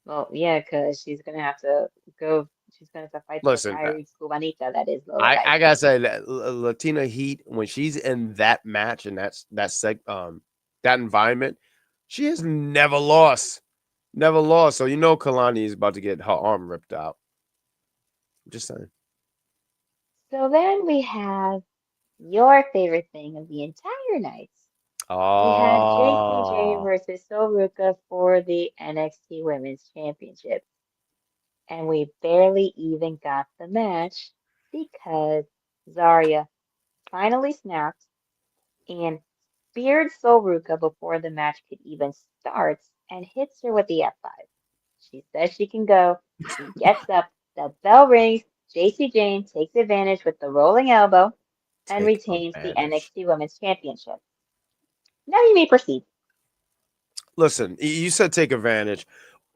well, yeah, because she's gonna have to go. She's gonna have to fight the Listen, fiery Cubanita that is Lola I Vice. gotta say that Latina Heat when she's in that match and that environment, she has never lost, never lost. So you know Kalani is about to get her arm ripped out. I'm just saying. So then we have your favorite thing of the entire night. We had Jacy Jayne Oh, versus Sol Ruca for the NXT Women's Championship, and we barely even got the match because Zarya finally snapped and speared Sol Ruca before the match could even start and hits her with the F5. She says she can go. She gets up. The bell rings. Jacy Jayne takes advantage with the rolling elbow and take retains the advantage. NXT Women's Championship. Now you may proceed. Listen, you said take advantage.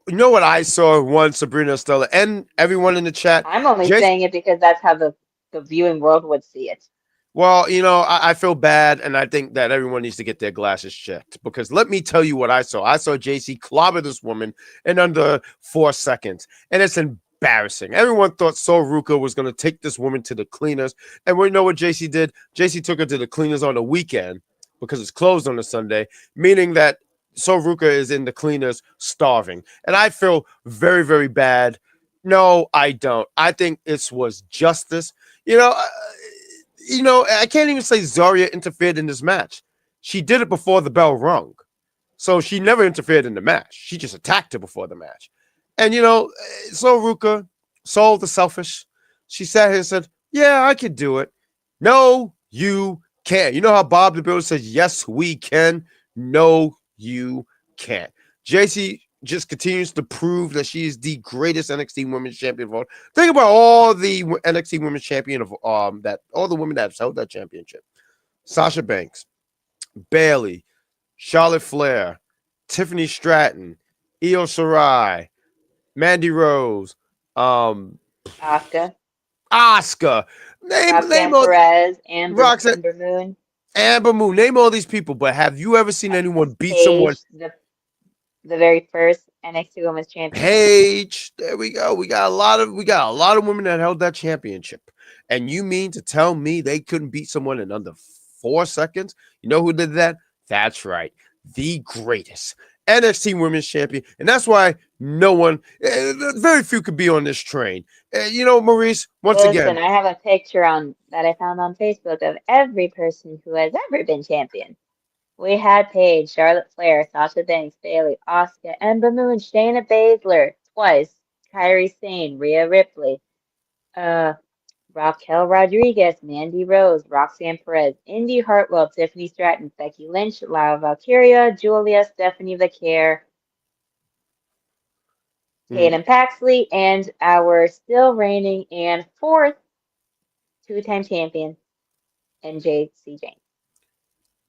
You know what I saw once, Sabrina Stella, and everyone in the chat. I'm only Jason, saying it because that's how the viewing world would see it. well, I feel bad, and I think that everyone needs to get their glasses checked because let me tell you what I saw. I saw JC clobber this woman in under 4 seconds, and it's embarrassing. Everyone thought Sol Ruca was going to take this woman to the cleaners, and we know what JC did. JC took her to the cleaners on the weekend because it's closed on a Sunday, meaning that Sol Ruca is in the cleaners starving, and I feel very, very bad. No, I don't. I think this was justice. You know, I can't even say Zarya interfered in this match. She did it before the bell rung. So she never interfered in the match. She just attacked her before the match. And, Sol Ruka, Sol the selfish, she sat here and said, yeah, I could do it. No, you can't. You know how Bob the Builder says, yes, we can. No, you can't. JC just continues to prove that she is the greatest NXT Women's Champion of all. Think about all the NXT Women's Champion of that all the women that have held that championship. Sasha Banks, Bailey, Charlotte Flair, Tiffany Stratton, Io Shirai, Mandy Rose, um, Asuka, Asuka. Name Roxanne all Perez, Amber Roxanne, Ember Moon, Amber Moon. Name all these people. But have you ever seen anyone beat someone? Paige, the very first NXT Women's Champion. Paige. There we go. We got a lot of women that held that championship. And you mean to tell me they couldn't beat someone in under 4 seconds? You know who did that? That's right. The greatest NXT Women's Champion. And that's why no one, very few could be on this train. Maurice, once Listen, again, I have a picture on that I found on Facebook of every person who has ever been champion. We had Paige, Charlotte Flair, Sasha Banks, Bailey, Asuka, Ember Moon, Shayna Baszler twice, Kairi Sane, Rhea Ripley, uh, Raquel Rodriguez, Mandy Rose, Roxanne Perez, Indy Hartwell, Tiffany Stratton, Becky Lynch, Lyle Valkyria, Julia, Stephanie Vaquer, mm, Tatum Paxley, and our still reigning and fourth two-time champion, Jacy Jayne.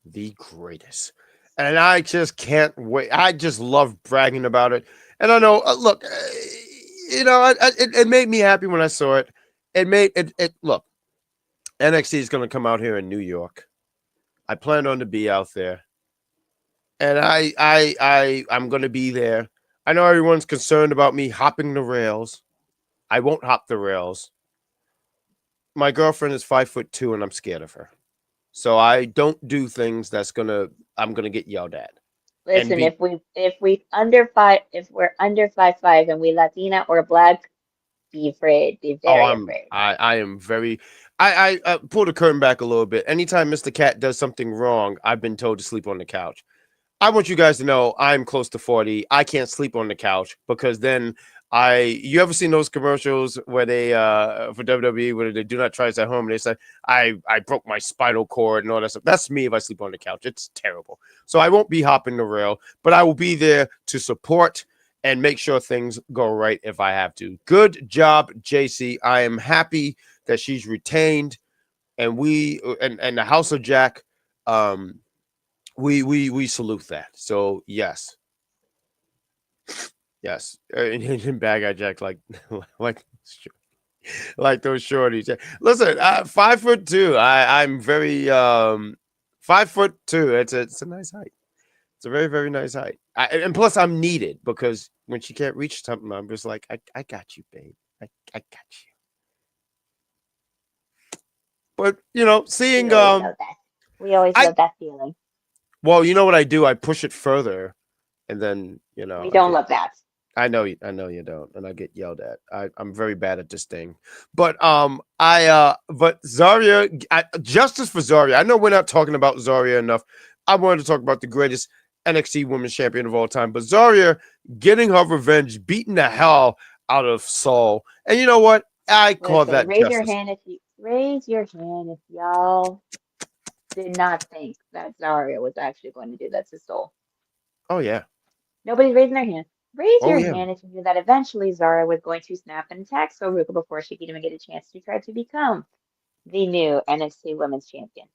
the greatest. And I just can't wait. I just love bragging about it. And I know, look, it made me happy when I saw it. It made it look, NXT is going to come out here in New York. I plan on to be out there, and I'm going to be there. I know everyone's concerned about me hopping the rails. I won't hop the rails. My girlfriend is 5'2", and I'm scared of her. So I don't do things I'm gonna get yelled at and Listen, be. if we're under 5'5" and we Latina or black, be afraid, be Oh, very afraid. I am very. I pull the curtain back a little bit. Anytime Mr. Cat does something wrong, I've been told to sleep on the couch. I want you guys to know I'm close to 40. I can't sleep on the couch because then you ever seen those commercials where they for WWE where they do not try this at home and they say I broke my spinal cord and all that stuff. That's me if I sleep on the couch. It's terrible. So I won't be hopping the rail, but I will be there to support and make sure things go right if I have to. Good job, JC. I am happy that she's retained and and the House of Jack um we salute that. So yes, yes. And bad guy Jack like like those shorties. Yeah. Listen, 5'2". I'm very 5'2". It's a nice height. It's a very very nice height. And plus I'm needed because when she can't reach something, I'm just like I got you, babe. I got you. But We seeing always love that. We always I love that feeling. well, you know what I do? I push it further, and then We I don't get love that. I know you don't, and I get yelled at. I'm very bad at this thing, but but Zarya, justice for Zarya. I know we're not talking about Zarya enough. I wanted to talk about the greatest NXT Women's Champion of all time, but Zarya getting her revenge, beating the hell out of Sol, and you know what? I call Listen, that justice. raise your hand if y'all did not think that Zarya was actually going to do that to Soul. Oh yeah, Nobody's raising their hand. Raise oh your yeah. hand if you knew that eventually Zara was going to snap and attack Sol Ruca before she could even get a chance to try to become the new NXT Women's Champion.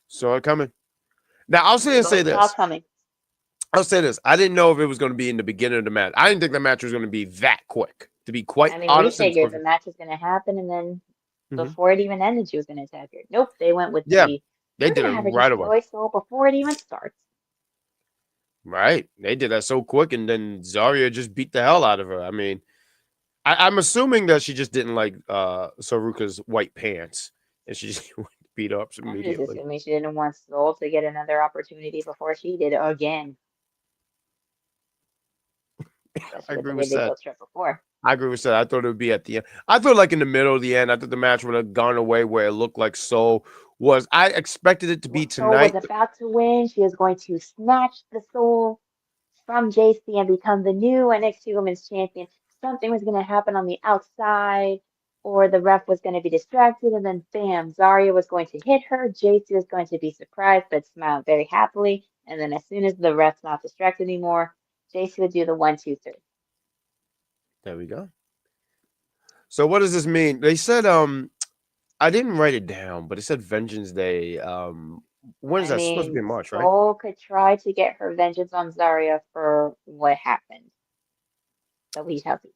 Saw it coming. Now I'll We say both saw it this. coming. I'll say this. I didn't know if it was going to be in the beginning of the match. I didn't think the match was going to be that quick. To be quite I mean, we honest and figured the perfect. match was going to happen, and then Hmm. before it even ended, she was going to attack her. Nope, they went with Yeah, they we're did going it to have her right away. destroy Soul before it even starts. Right, they did that so quick, and then Zarya just beat the hell out of her. I mean, I'm assuming that she just didn't like Saruka's white pants, and she just beat up I'm just immediately. assuming she didn't want Soul to get another opportunity before she did again, I especially with agree the way with they that. built her up before. I agree with that. I thought it would be at the end. I thought like in the middle of the end. I thought the match would have gone away where it looked like Soul was. I expected it to be Well, Soul was tonight. about to win. She was going to snatch the Soul from Jacy and become the new NXT Women's Champion. Something was going to happen on the outside, or the ref was going to be distracted, and then bam, Zarya was going to hit her. Jacy was going to be surprised but smile very happily. And then as soon as the ref's not distracted anymore, Jacy would do the 1, 2, 3. There we go. So what does this mean? They said I didn't write it down, but it said Vengeance Day. When is I that supposed to be mean, in March, right? Soul could try to get her vengeance on Zarya for what happened, but we shall see.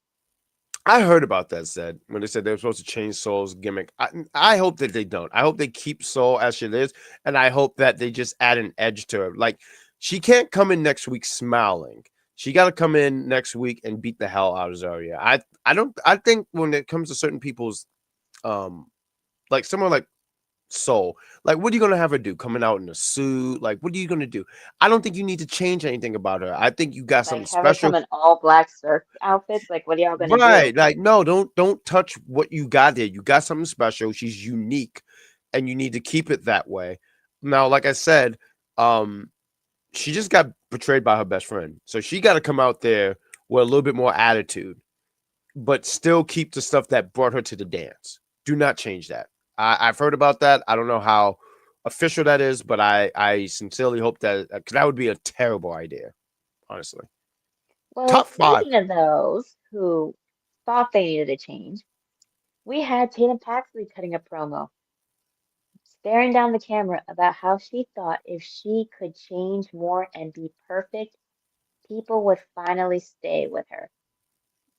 I heard about that said when they said they were supposed to change Soul's gimmick. I hope that they don't. I hope they keep Soul as she is, and I hope that they just add an edge to her. Like she can't come in next week smiling. She got to come in next week and beat the hell out of Zarya. I don't. I think when it comes to certain people's um like someone like Soul. Like, what are you gonna have her do? Coming out in a suit? Like, what are you gonna do? I don't think you need to change anything about her. I think you got something Like, have her special. come in all black circ outfits. Like, what are y'all gonna do? Right. Like, no, don't touch what you got there. You got something special. She's unique and you need to keep it that way. Now, like I said, um, she just got betrayed by her best friend. So she got to come out there with a little bit more attitude, but still keep the stuff that brought her to the dance. Do not change that. I've heard about that. I don't know how official that is, but I sincerely hope that because that would be a terrible idea, honestly. Well, Top five. speaking of those who thought they needed a change, we had Tatum Paxley cutting a promo, staring down the camera about how she thought if she could change more and be perfect, people would finally stay with her.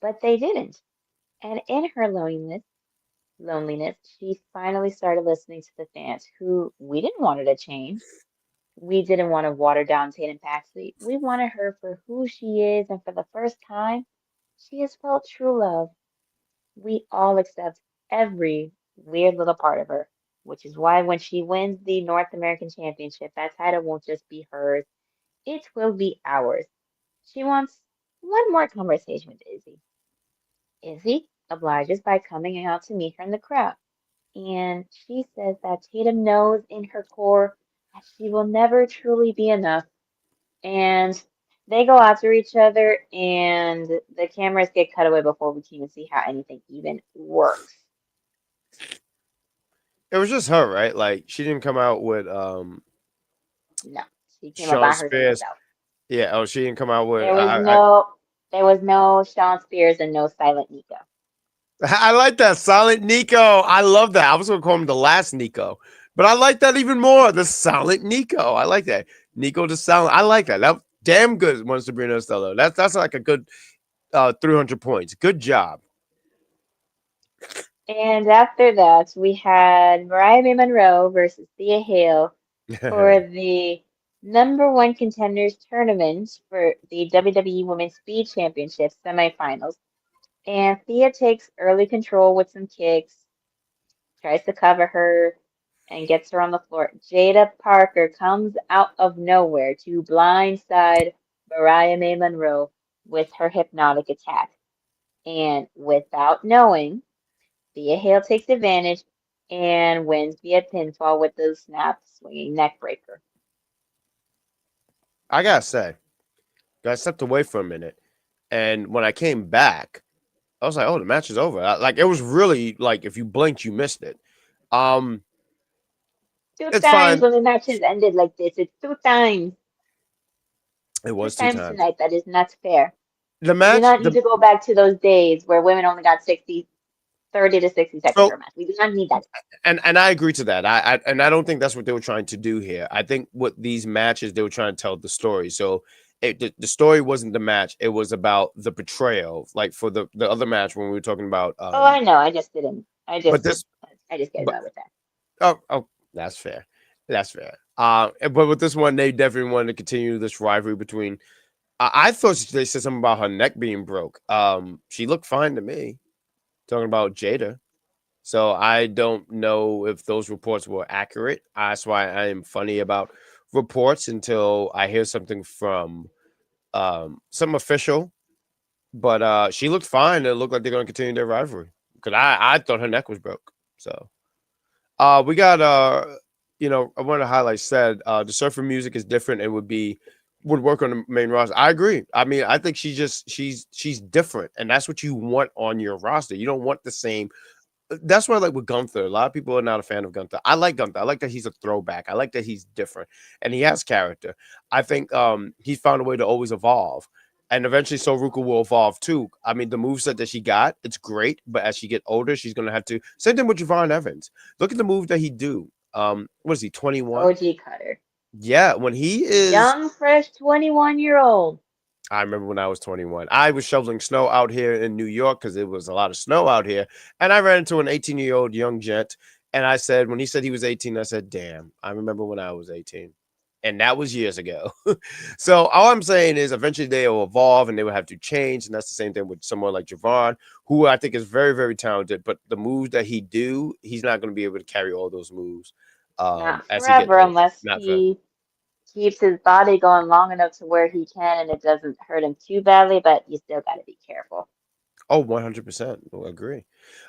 But they didn't. And in her loneliness, she finally started listening to the fans who we didn't want her to change. We didn't want to water down Tatum Paxley. We wanted her for who she is, and for the first time, she has felt true love. We all accept every weird little part of her, which is why when she wins the North American Championship, that title won't just be hers, it will be ours. She wants one more conversation with Izzy. Izzy obliges by coming out to meet her in the crowd. And she says that Tatum knows in her core that she will never truly be enough. And they go after each other, and the cameras get cut away before we can even see how anything even works. It was just her, right? Like she didn't come out with No, she came up Sean by her dang Spears. self. Yeah. Oh, she didn't come out with. There was no, there was no Sean Spears and no Silent Nico. I like that Silent Nico. I love that. I was gonna call him the last Nico, but I like that even more. The Silent Nico. I like that. Nico the Silent. I like that. That damn good one, Sabrina Estella. That's like a good 300 points. Good job. And after that, we had Mariah May Monroe versus Thea Hale for the number one contenders tournament for the WWE Women's Speed Championship semifinals. And Thea takes early control with some kicks, tries to cover her, and gets her on the floor. Jada Parker comes out of nowhere to blindside Mariah May Monroe with her hypnotic attack. And without knowing, Thea Hale takes advantage and wins via pinfall with the snap swinging neck breaker. I gotta say, I stepped away for a minute, and when I came back, I was like, "Oh, the match is over." Like it was really like if you blinked, you missed it. Um, Two it's times fine. when the matches ended like this. It's two times. It Two was two times times. tonight. That is not fair. The We do match, not need to go back to those days where women only got 30 to 60 seconds so per match. We do not need that. and I agree to that. I don't think that's what they were trying to do here. I think what these matches they were trying to tell the story. So the story wasn't the match; it was about the betrayal. Like for the other match when we were talking about, Oh, I know. I just didn't. but this, I just get but annoyed with that. oh, that's fair. That's fair. But with this one, they definitely wanted to continue this rivalry between. I thought they said something about her neck being broke. She looked fine to me. Talking about Jada. So I don't know if those reports were accurate. That's why I am funny about reports until I hear something from some official. But she looked fine. It looked like they're going to continue their rivalry because I thought her neck was broke. So we got one of the highlights said the surfer music is different and would work on the main roster. I agree. I mean, I think she's different, and that's what you want on your roster. You don't want the same. That's why I like with Gunther. A lot of people are not a fan of Gunther. I like Gunther. I like that he's a throwback. I like that he's different and he has character. I think he's found a way to always evolve. And eventually Sol Ruca will evolve too. I mean, the moveset that she got, it's great, but as she get older, she's gonna have to same thing with Javon Evans. Look at the move that he do. What is he, 21? OG Cutter. Yeah, when he is Young, fresh 21-year-old. I remember when I was 21. I was shoveling snow out here in New York because it was a lot of snow out here. And I ran into an 18-year-old young gent. And I said, when he said he was 18, I said, damn, I remember when I was 18. And that was years ago. So all I'm saying is eventually they will evolve and they will have to change. And that's the same thing with someone like Javon, who I think is very, very talented. But the moves that he do, he's not going to be able to carry all those moves Not as he get forever old. unless Not for he keeps his body going long enough to where he can and it doesn't hurt him too badly, but you still got to be careful. Oh, 100%. I agree.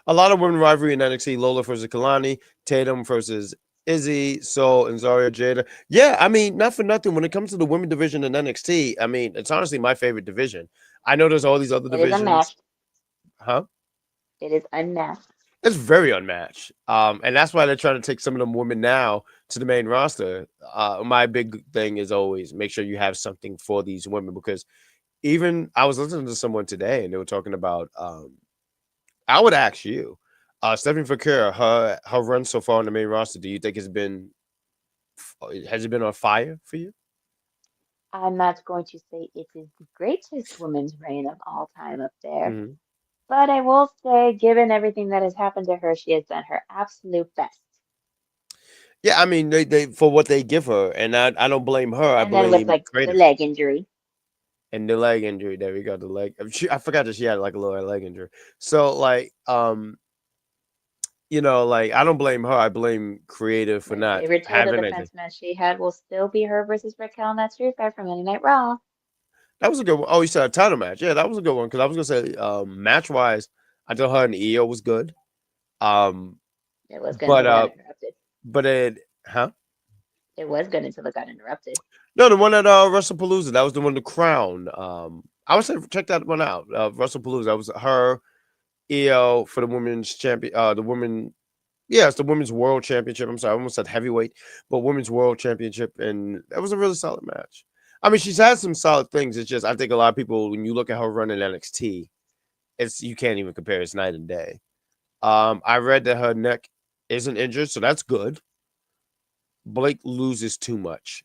A lot of women rivalry in NXT. Lola versus Kalani, Tatum versus Izzy, Sol, and Zaria Jada. Yeah, I mean, not for nothing. When it comes to the women division in NXT, I mean, it's honestly my favorite division. I know there's all these other It is divisions. unmatched. Huh? It is unmatched. It's very unmatched. And that's why they're trying to take some of them women now to the main roster. My big thing is always make sure you have something for these women because even I was listening to someone today and they were talking about I would ask you, Stephanie Fakir, her run so far on the main roster, do you think has it been on fire for you? I'm not going to say it is the greatest women's reign of all time up there, Hmm. but I will say, given everything that has happened to her, she has done her absolute best. Yeah, I mean they for what they give her, and I don't blame her. I And then with blame like the creative leg injury, and the leg injury. There we go. The leg. I forgot that she had like a little leg injury. So like like I don't blame her. I blame creative for my not favorite title having anything. defense match she had will still be her versus Raquel in that street fight from Monday Night Raw. That was a good one. Oh, you said a title match. Yeah, that was a good one because I was gonna say match wise, I thought her and Io was good. Um, It was good but until it got interrupted. but it huh? It was good until it got interrupted. No, the one at WrestlePalooza. That was the one, the crown. I would say check that one out. WrestlePalooza. That was her EO for the women's champion. The women. Yeah, it's the women's world championship. I'm sorry, I almost said heavyweight, but women's world championship, and that was a really solid match. I mean, she's had some solid things. It's just I think a lot of people, when you look at her run in NXT, it's you can't even compare. It's night and day. I read that her neck isn't injured, so that's good. Blake loses too much.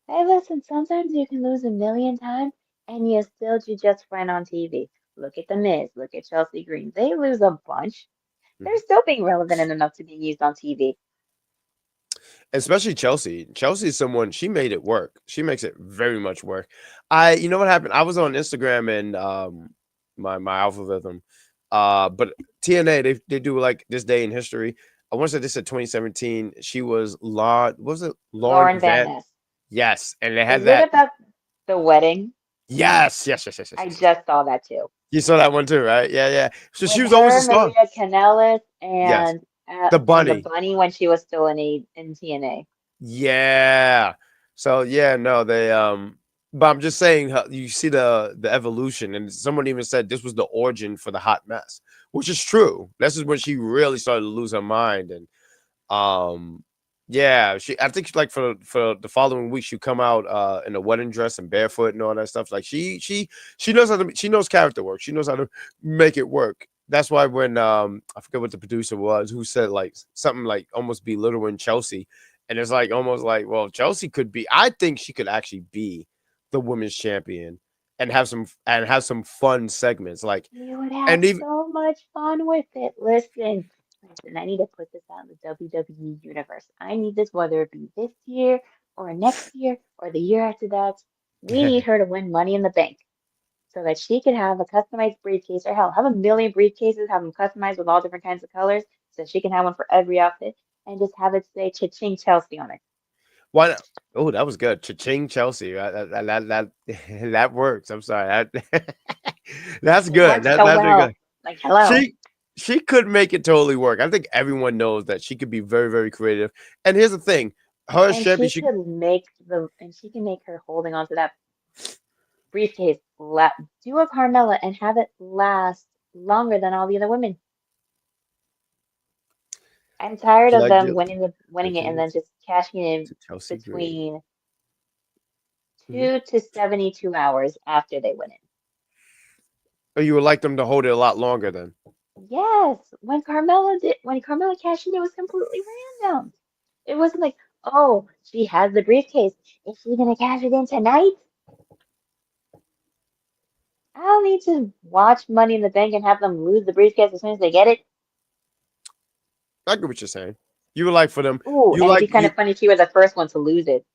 Hey, listen, sometimes you can lose a million times and you still do just fine on TV. Look at The Miz, look at Chelsea Green. They lose a bunch. They're Mhm. still being relevant and enough to be used on TV. Especially Chelsea. Chelsea is someone, she made it work. She makes it very much work. You know what happened? I was on Instagram and my algorithm. But TNA, they do like this day in history. I want to say this at 2017. She was was it Lauren Lauren Van Event? Ness. Yes, and they had Is it that. about the wedding? Yes, yes, yes, yes, yes, I yes. just saw that too. You saw that one too, right? Yeah, yeah. So she With was always a her, star. Maria Kanellis, Yes, the and the bunny. bunny when she was still in TNA. Yeah. So yeah, no, they but I'm just saying you see the evolution, and someone even said this was the origin for the hot mess, which is true. This is when she really started to lose her mind, and um yeah, she I think like for the following week she'd come out in a wedding dress and barefoot and all that stuff. Like she knows how to she knows character work. She knows how to make it work. That's why when I forget what the producer was who said like something like almost belittling Chelsea, and it's like almost like, well, Chelsea could be, I think she could actually be the women's champion and have some fun segments like You would have and even so much fun with it. Listen, I need to put this out in the WWE universe. I need this, whether it be this year or next year or the year after that. We need her to win Money in the Bank so that she can have a customized briefcase, or hell, have a million briefcases, have them customized with all different kinds of colors, so she can have one for every outfit, and just have it say Cha-Ching Chelsea on it. why not? Oh, that was good. Cha-ching Chelsea. Right? That works. I'm sorry. That's It good. works so That's really good. well. Like, hello. She she could make it totally work. I think everyone knows that she could be very, very creative. And here's the thing. Her as And champion, she she could make and she can make her holding on to that briefcase do a Carmella and have it last longer than all the other women. I'm tired of like them Jill, winning it and then to just cashing in Chelsea Green. between Mhm. 2 to 72 hours after they win it. Or you would like them to hold it a lot longer then. Yes, when Carmella cashed in, it was completely random. It wasn't like, oh, she has the briefcase. Is she gonna cash it in tonight? I don't need to watch Money in the Bank and have them lose the briefcase as soon as they get it. I get what you're saying. You would like for them. Ooh, You and it'd be like kind you. of funny if she were the first one to lose it.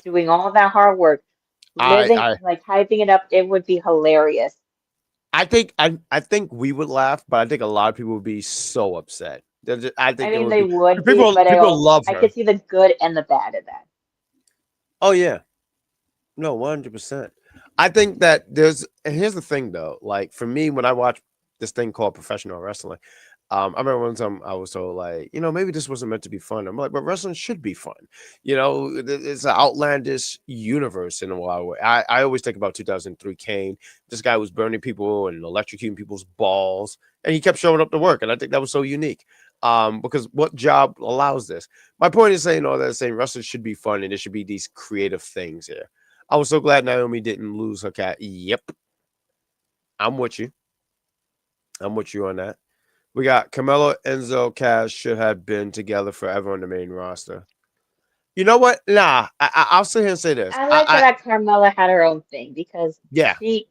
Doing all that hard work, living, I like hyping it up, it would be hilarious. I think we would laugh, but I think a lot of people would be so upset. I I think there mean, would they be would be, people. but People love I her. could see the good and the bad of that. Oh yeah, no, 100%. I think that there's, and here's the thing though, like for me, when I watch this thing called professional wrestling, I remember one time I was told like, maybe this wasn't meant to be fun. I'm like, but wrestling should be fun. It's an outlandish universe in a wild way. I always think about 2003 Kane. This guy was burning people and electrocuting people's balls, and he kept showing up to work, and I think that was so unique. Because what job allows this? My point is saying all that, saying wrestling should be fun, and there should be these creative things here. I was so glad Naomi didn't lose her cat. Yep, I'm with you. I'm with you on that. We got Camelo, Enzo, Cash should have been together forever on the main roster. You know what? Nah, I'll sit here and say this. I like that Carmella had her own thing because Yeah, she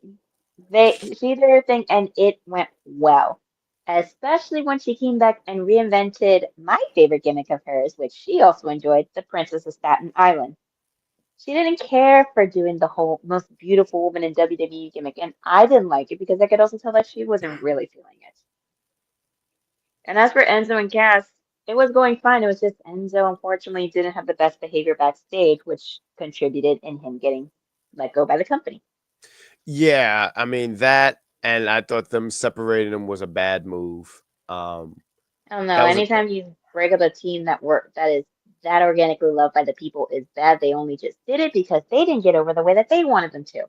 did her thing and it went well. Especially when she came back and reinvented my favorite gimmick of hers, which she also enjoyed, the Princess of Staten Island. She didn't care for doing the whole most beautiful woman in WWE gimmick, and I didn't like it because I could also tell that she wasn't really feeling it. And as for Enzo and Cass, it was going fine. It was just Enzo unfortunately didn't have the best behavior backstage, which contributed in him getting let go by the company. yeah. I mean that, and I thought them separating them was a bad move. I don't know. That was a Anytime you break up a team that is that organically loved by the people is bad. They only just did it because they didn't get over the way that they wanted them to.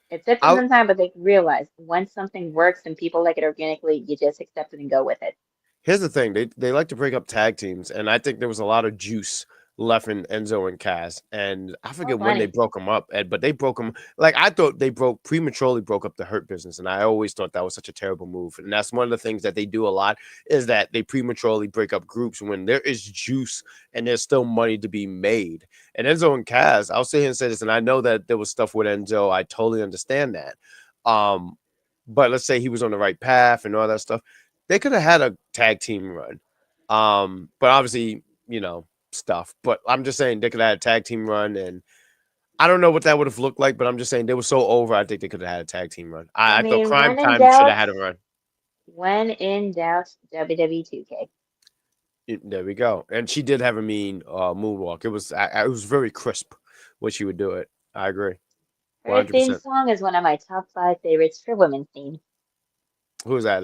It took them I some time, but they realized once something works and people like it organically, you just accept it and go with it. Here's the thing: they like to break up tag teams, and I think there was a lot of juice left in Enzo and Cass, and I Oh, forget when they plenty. broke them up, Ed, but they broke them like I thought they prematurely broke up the Hurt Business, and I always thought that was such a terrible move. And that's one of the things that they do a lot is that they prematurely break up groups when there is juice and there's still money to be made. And Enzo and Cass, I'll sit here and say this, and I know that there was stuff with Enzo. I totally understand that. Um, but let's say he was on the right path and all that stuff, they could have had a tag team run. But obviously, stuff. But I'm just saying they could have had a tag team run, and I don't know what that would have looked like, but I'm just saying they were so over. I think they could have had a tag team run. I I thought mean, Crime Time should have had a run. when in doubt, WWE 2K. There we go. And she did have a mean moonwalk. It was very crisp when she would do it. I agree, Her theme 100%. song is one of my top 5 favorites for women's themes. Who was that?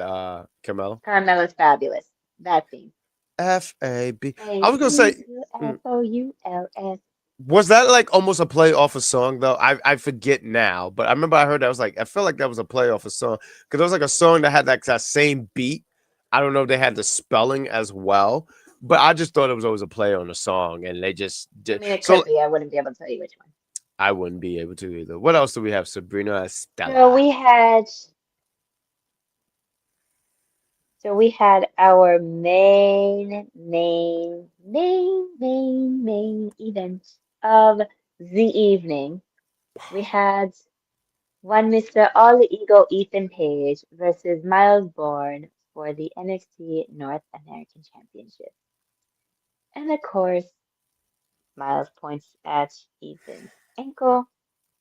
Carmella. Carmella's fabulous. That theme. FAB. I was gonna say. ACFOULS. Was that like almost a play off a song though? I forget now, but I remember I heard that. I felt like that was a play off a song because there was like a song that had that same beat. I don't know if they had the spelling as well, but I just thought it was always a play on the song, and they just I did. mean, it So could be. I wouldn't be able to tell you which one. I wouldn't be able to either. What else do we have? Sabrina So Estella. we had So we had our main event of the evening. We had one Mr. All Ego Ethan Page versus Myles Borne for the NXT North American Championship. And of course, Myles points at Ethan's ankle,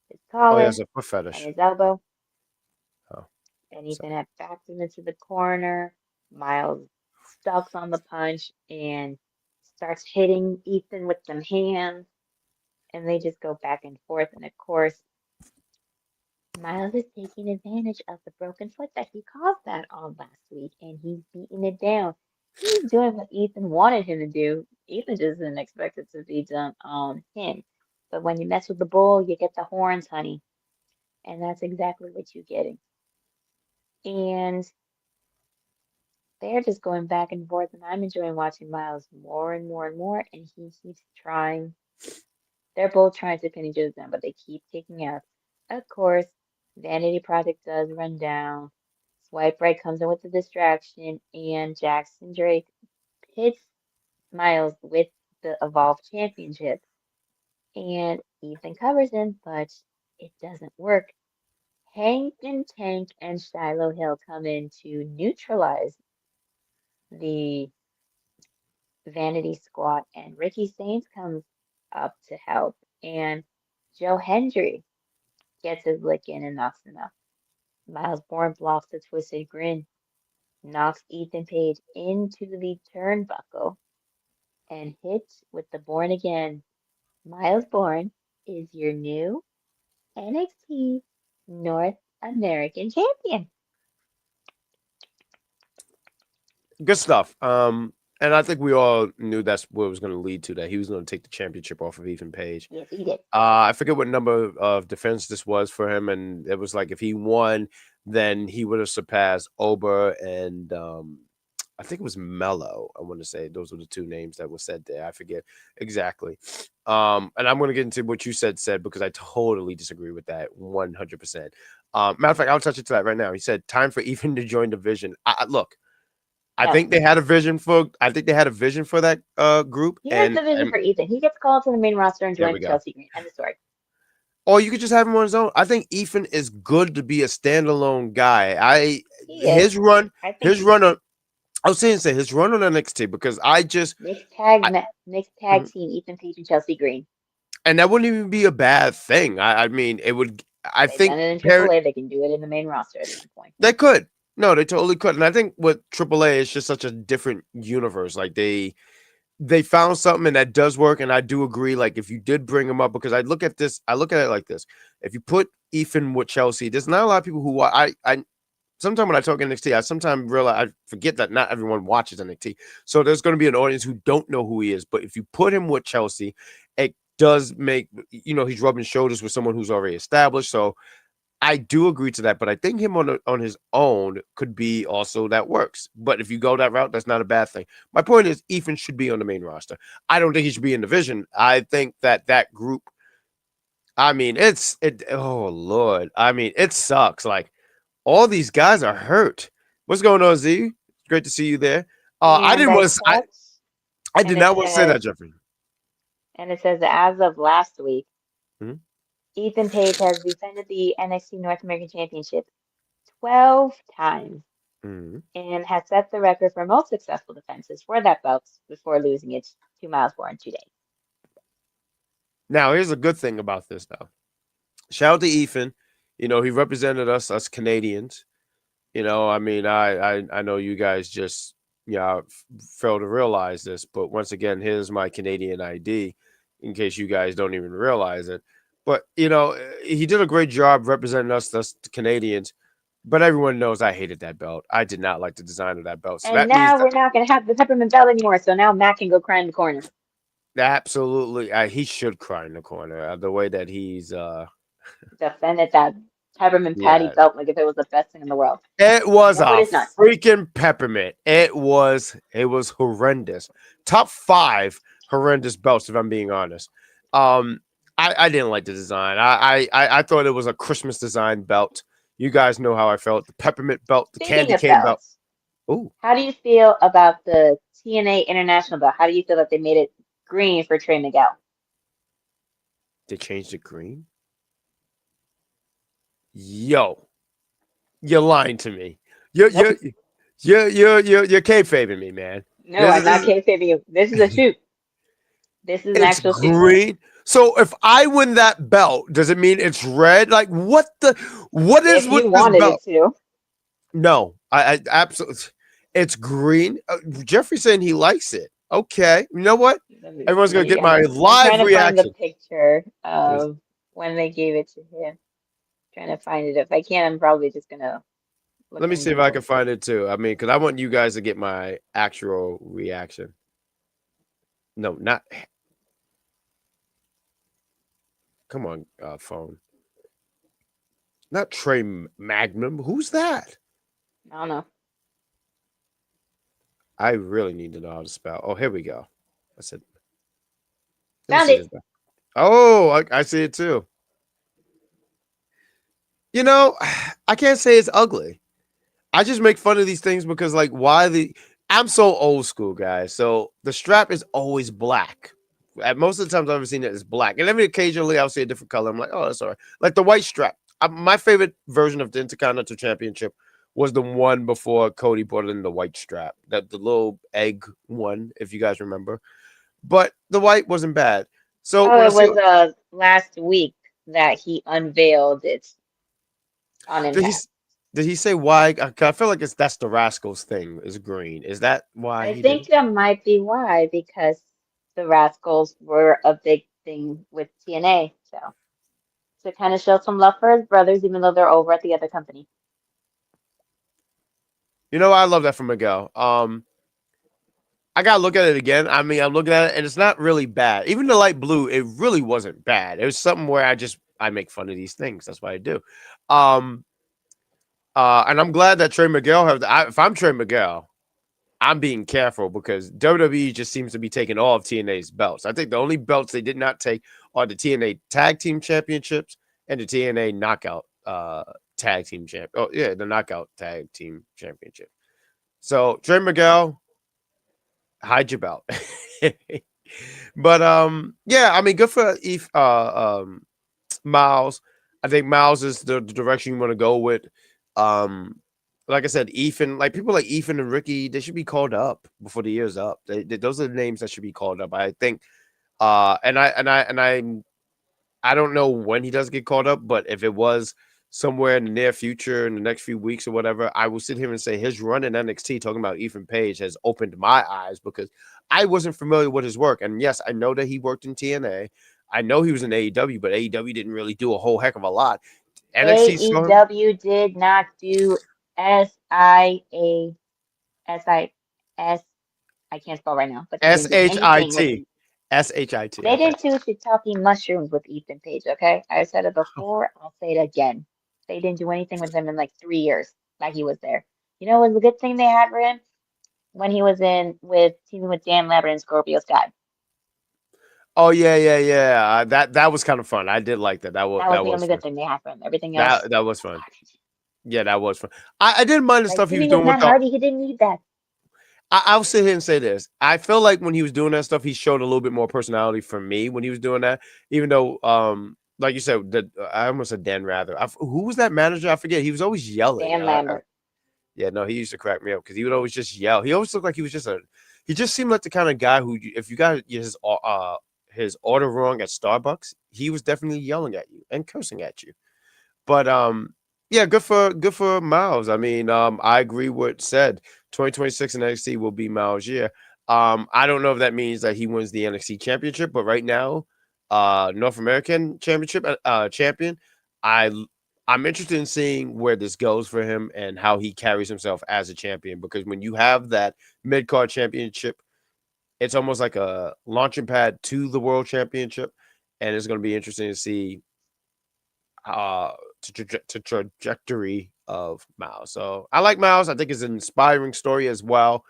his Oh yeah, collar, it's a foot and fetish. his elbow. Oh, And sorry. Ethan had backed him into the corner. Myles stalks on the punch and starts hitting Ethan with them hands. And they just go back and forth. And of course, Myles is taking advantage of the broken foot that he caused that on last week. And he's beating it down. He's doing what Ethan wanted him to do. Ethan just didn't expect it to be done on him. But when you mess with the bull, you get the horns, honey. And that's exactly what you're getting. And they're just going back and forth, and I'm enjoying watching Myles more and more and more. And he keeps trying. They're both trying to pin each other down, but they keep kicking out. Of course, Vanity Project does run down. Swipe Right comes in with the distraction, and Jackson Drake hits Myles with the Evolve Championship. And Ethan covers him, but it doesn't work. Hank and Tank and Shiloh Hill come in to neutralize the Vanity Squad, and Ricky Saints comes up to help, and Joe Hendry gets his lick in and knocks him out. Myles Borne blocks a twisted grin, knocks Ethan Page into the turnbuckle, and hits with the Born Again. Myles Borne is your new NXT North American Champion. Good stuff. And I think we all knew that's what it was going to lead to. That he was going to take the championship off of Ethan Page. Yes, he did. I forget what number of defense this was for him, and it was like if he won, then he would have surpassed Ober and I think it was Mello. I want to say those were the two names that were said there. I forget exactly. And I'm going to get into what you said because I totally disagree with that 100%. Matter of fact, I'll touch it to that right now. He said, "Time for Ethan to join the vision." Look. I No, think they had a vision for. I think they had a vision for that group, here's and, the vision and for Ethan. He gets called to the main roster and there joins we the go. Chelsea Green. End of story. Or you could just have him on his own. I think Ethan is good to be a standalone guy. He is. I think his run on. I was saying say his run on NXT because I mixed tag team Ethan Page and Chelsea Green. and that wouldn't even be a bad thing. I mean, it would. I They've done think it in AAA. They can do it in the main roster at some point. they could. No, they totally could. And I think with AAA, it's just such a different universe. Like they found something and that does work. And I do agree. Like if you did bring him up, because I look at it like this: if you put Ethan with Chelsea, there's not a lot of people who I sometimes when I talk NXT, I sometimes realize I forget that not everyone watches NXT. So there's going to be an audience who don't know who he is. But if you put him with Chelsea, it does make he's rubbing shoulders with someone who's already established. So I do agree to that. But I think him on his own could be also that works. But if you go that route, that's not a bad thing. My point is, Ethan should be on the main roster. I don't think he should be in division. I think that group. I mean, it. Oh Lord, I mean, it sucks. Like all these guys are hurt. What's going on, Z? Great to see you there. I And didn't I want to. checked, I and did it not want to say says, that, Jeffrey. as of last week, Mhm. Ethan Page has defended the NXT North American Championship 12 times Mhm. and has set the record for most successful defenses for that belt before losing it to Myles Borne today. Now, here's a good thing about this, though. Shout out to Ethan. He represented us Canadians. I mean, I know you guys just fail to realize this, but once again, here's my Canadian ID, in case you guys don't even realize it. But he did a great job representing us Canadians. But everyone knows I hated that belt. I did not like the design of that belt. So And that means now that we're not going to have the peppermint belt anymore, so now Matt can go cry in the corner. absolutely, he should cry in the corner. The way that he's, Defended that peppermint patty yeah, belt like if it was the best thing in the world. it was No, it a is not. freaking peppermint. It was horrendous. Top 5 horrendous belts, if I'm being honest. I didn't like the design. I thought it was a Christmas design belt. You guys know how I felt. The peppermint belt, the Speaking candy of cane belt. belts, Oh, how do you feel about the TNA International belt? How do you feel that they made it green for Trey Miguel? they changed it green. Yo, you're lying to me. You're Nope. you're you're kayfabing me, man. No, This I'm not is kayfabing you. This is a shoot. This is an it's actual shoot. green. So if I win that belt, does it mean it's red? Like what is If with you this wanted belt? it to. No, I absolutely. It's green. Jeffrey's saying he likes it. Okay, you know what? Everyone's gonna get my I'm trying live to find the reaction. picture Let me of when they gave it to him. Trying to find it. If I can, I'm probably just gonna look let me on see if I Google. can find it too. I mean, because I want you guys to get my actual reaction. No, not. Come on, phone. Not Trey Magnum. Who's that? I don't know. I really need to know how to spell. Oh, here we go. I said, let me Found see it. this. Oh, I see it too. You know, I can't say it's ugly. I just make fun of these things because, like, why the. I'm so old school, guys. So the strap is always black. At most of the times I've ever seen it is black. And every occasionally I'll see a different color. I'm like, oh, that's all right. Like the white strap. My favorite version of the Intercontinental Championship was the one before Cody brought in the white strap. That the little egg one, if you guys remember. But the white wasn't bad. So Oh, when I it see was last week that he unveiled it on did he Impact. did he say why? I feel like that's the Rascals thing is green. Is that why I he did think it? that might be why, because the Rascals were a big thing with TNA. So to kind of show some love for his brothers, even though they're over at the other company. I love that from Miguel. I gotta look at it again. I mean, I'm looking at it and it's not really bad. Even the light blue, it really wasn't bad. It was something where I make fun of these things. That's what I do. Um, and I'm glad that Trey Miguel if I'm Trey Miguel, I'm being careful because WWE just seems to be taking all of TNA's belts. I think the only belts they did not take are the TNA Tag Team Championships and the TNA Knockout Tag Team Champ. Oh yeah, the Knockout Tag Team Championship. So Trey Miguel, hide your belt. But yeah, I mean, good for Myles. I think Myles is the direction you want to go with. Um, like I said, Ethan, like people like Ethan and Ricky, they should be called up before the year's up. Those are the names that should be called up. I think. I don't know when he does get called up, but if it was somewhere in the near future, in the next few weeks or whatever, I will sit here and say his run in NXT talking about Ethan Page has opened my eyes because I wasn't familiar with his work. And yes, I know that he worked in TNA. I know he was in AEW, but AEW didn't really do a whole heck of a lot. NXT saw him. AEW did not do. S I can't spell right now, but they didn't do anything with Shit. Shit. they Okay. didn't do shit talking mushrooms with Ethan Page, okay? I said it before, I'll say it again. They didn't do anything with him in like 3 years that he was there. You know, it was a good thing they had for him when he was in with teaming with Dan Lambert and Scorpio Sky. Oh yeah. That was kind of fun. I did like that. That was That the was only fun. good thing they had for him. Everything else, That was fun. Yeah, that was fun. I didn't mind the like stuff he was teaming with doing with Matt the. Hardy, he didn't need that. I'll sit here and say this. I feel like when he was doing that stuff, he showed a little bit more personality for me when he was doing that. Even though, like you said, I almost said Dan Rather. Who was that manager? I forget. He was always yelling. Dan Lambert. Yeah, no, he used to crack me up because he would always just yell. He always looked like he was just a. He just seemed like the kind of guy who, if you got his order wrong at Starbucks, he was definitely yelling at you and cursing at you. But yeah, good for Miles. I mean, I agree with said. 2026 in NXT will be Miles' year. I don't know if that means that he wins the NXT championship, but right now, North American championship champion, I I'm interested in seeing where this goes for him and how he carries himself as a champion. Because when you have that mid card championship, it's almost like a launching pad to the world championship, and it's going to be interesting to see uh to trajectory of Miles. So I like Miles. I think it's an inspiring story as well.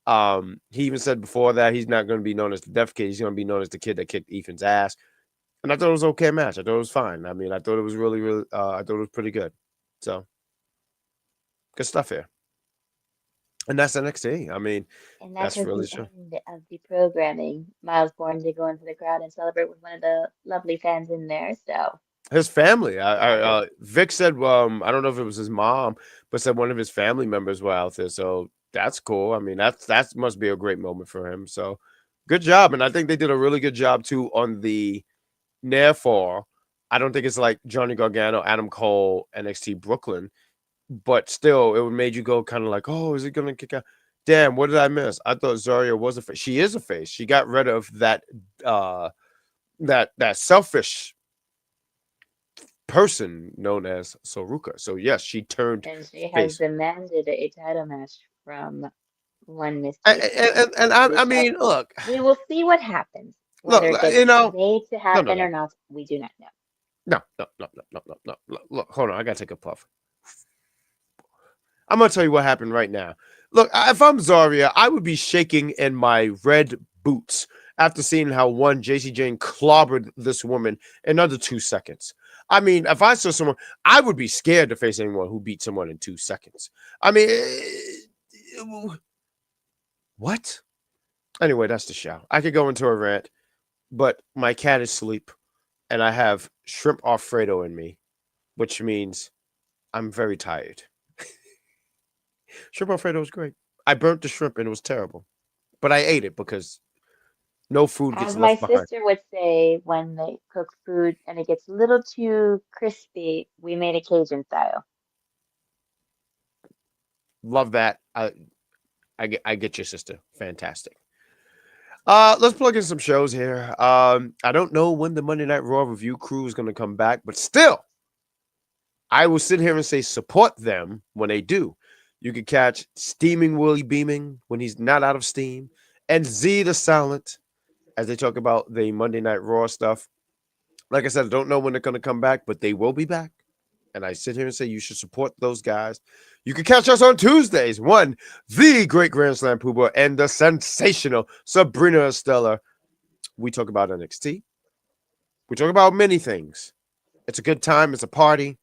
He even said before that he's not going to be known as the deaf kid. He's going to be known as the kid that kicked Ethan's ass. And I thought it was okay match. I thought it was fine. I mean, I thought it was really. I thought it was pretty good. So good stuff here. And that's NXT. I mean, And that that's was really the true. end of the programming. Myles Borne did go into the crowd and celebrate with one of the lovely fans in there. So His family. that was Vic said, I don't know if it was his mom, but said one of his family members were out there. So that's cool. I mean, that must be a great moment for him. So good job. And I think they did a really good job too on the near fall. I don't think it's like Johnny Gargano, Adam Cole, NXT Brooklyn, but still, it made you go kind of like, oh, is it gonna kick out? Damn, what did I miss? I thought Zarya was a face. She is a face. She got rid of that that selfish person known as Sol Ruca. So yes, she turned and she has face. demanded a title match from one Miss Jacy. And We I shall mean, look, we will see what happens. look, Whether it gets you know, made to no, no, happen no, or not, we do not know. no. Look, hold on, I gotta take a puff. I'm gonna tell you what happened right now. Look, if I'm Zarya, I would be shaking in my red boots after seeing how one Jacy Jayne clobbered this woman in under 2 seconds. I mean, if I saw someone, I would be scared to face anyone who beat someone in 2 seconds. I mean, what? Anyway, that's the show. I could go into a rant, but my cat is asleep, and I have shrimp Alfredo in me, which means I'm very tired. Shrimp Alfredo was great. I burnt the shrimp and it was terrible, but I ate it because no food gets As my left behind. sister would say when they cook food and it gets a little too crispy, we made it Cajun style. Love that. I get your sister. Fantastic. Let's plug in some shows here. I don't know when the Monday Night Raw review crew is going to come back, but still, I will sit here and say support them when they do. You can catch Steaming Willie Beaming when he's not out of steam, and Z the Silent as they talk about the Monday Night Raw stuff. Like I said, I don't know when they're going to come back, but they will be back. And I sit here and say you should support those guys. You can catch us on Tuesdays. One, the great Grand Slam Pooba and the sensational Sabrina Estella. We talk about NXT. We talk about many things. It's a good time. It's a party.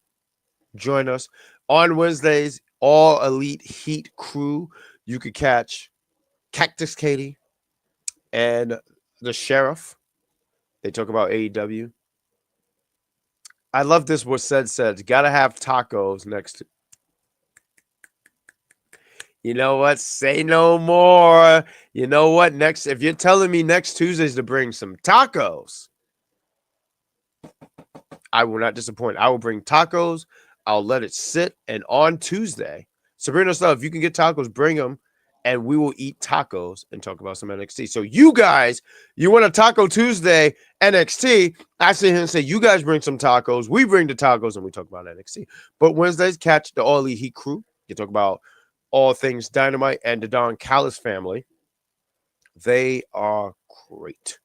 Join us on Wednesdays. All Elite Heat crew. You could catch Cactus Katie and the Sheriff. They talk about AEW. I love this. What said. Gotta have tacos next. You know what? Say no more. You know what? Next, if you're telling me next Tuesdays to bring some tacos, I will not disappoint. I will bring tacos. I'll let it sit. And on Tuesday, Sabrina stuff, if you can get tacos, bring them. And we will eat tacos and talk about some NXT. So you guys, you want a Taco Tuesday NXT? I sit here and say, you guys bring some tacos. We bring the tacos and we talk about NXT. But Wednesdays, catch the All Elite Heat crew. can talk about all things Dynamite and the Don Callis family. They are great.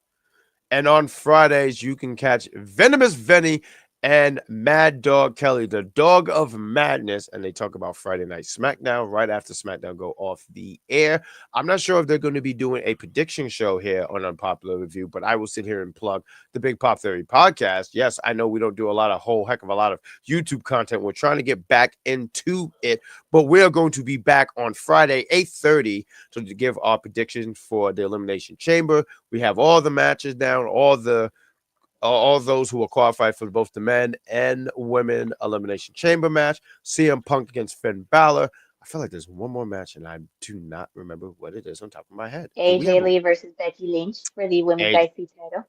And on Fridays, you can catch Venomous Vinny and Mad Dog Kelly, the dog of madness. And they talk about Friday Night SmackDown right after SmackDown go off the air. I'm not sure if they're going to be doing a prediction show here on Unpopular Review, but I will sit here and plug the Big Pop Theory podcast. Yes, I know we don't do a whole heck of a lot of YouTube content. We're trying to get back into it, but we're going to be back on Friday, 8:30, to give our predictions for the Elimination Chamber. We have all the matches down, all those who are qualified for both the men and women Elimination Chamber match. CM Punk against Finn Balor. I feel like there's one more match, and I do not remember what it is on top of my head. Do we AJ have a? Lee versus Becky Lynch for the women's Hey, IC title.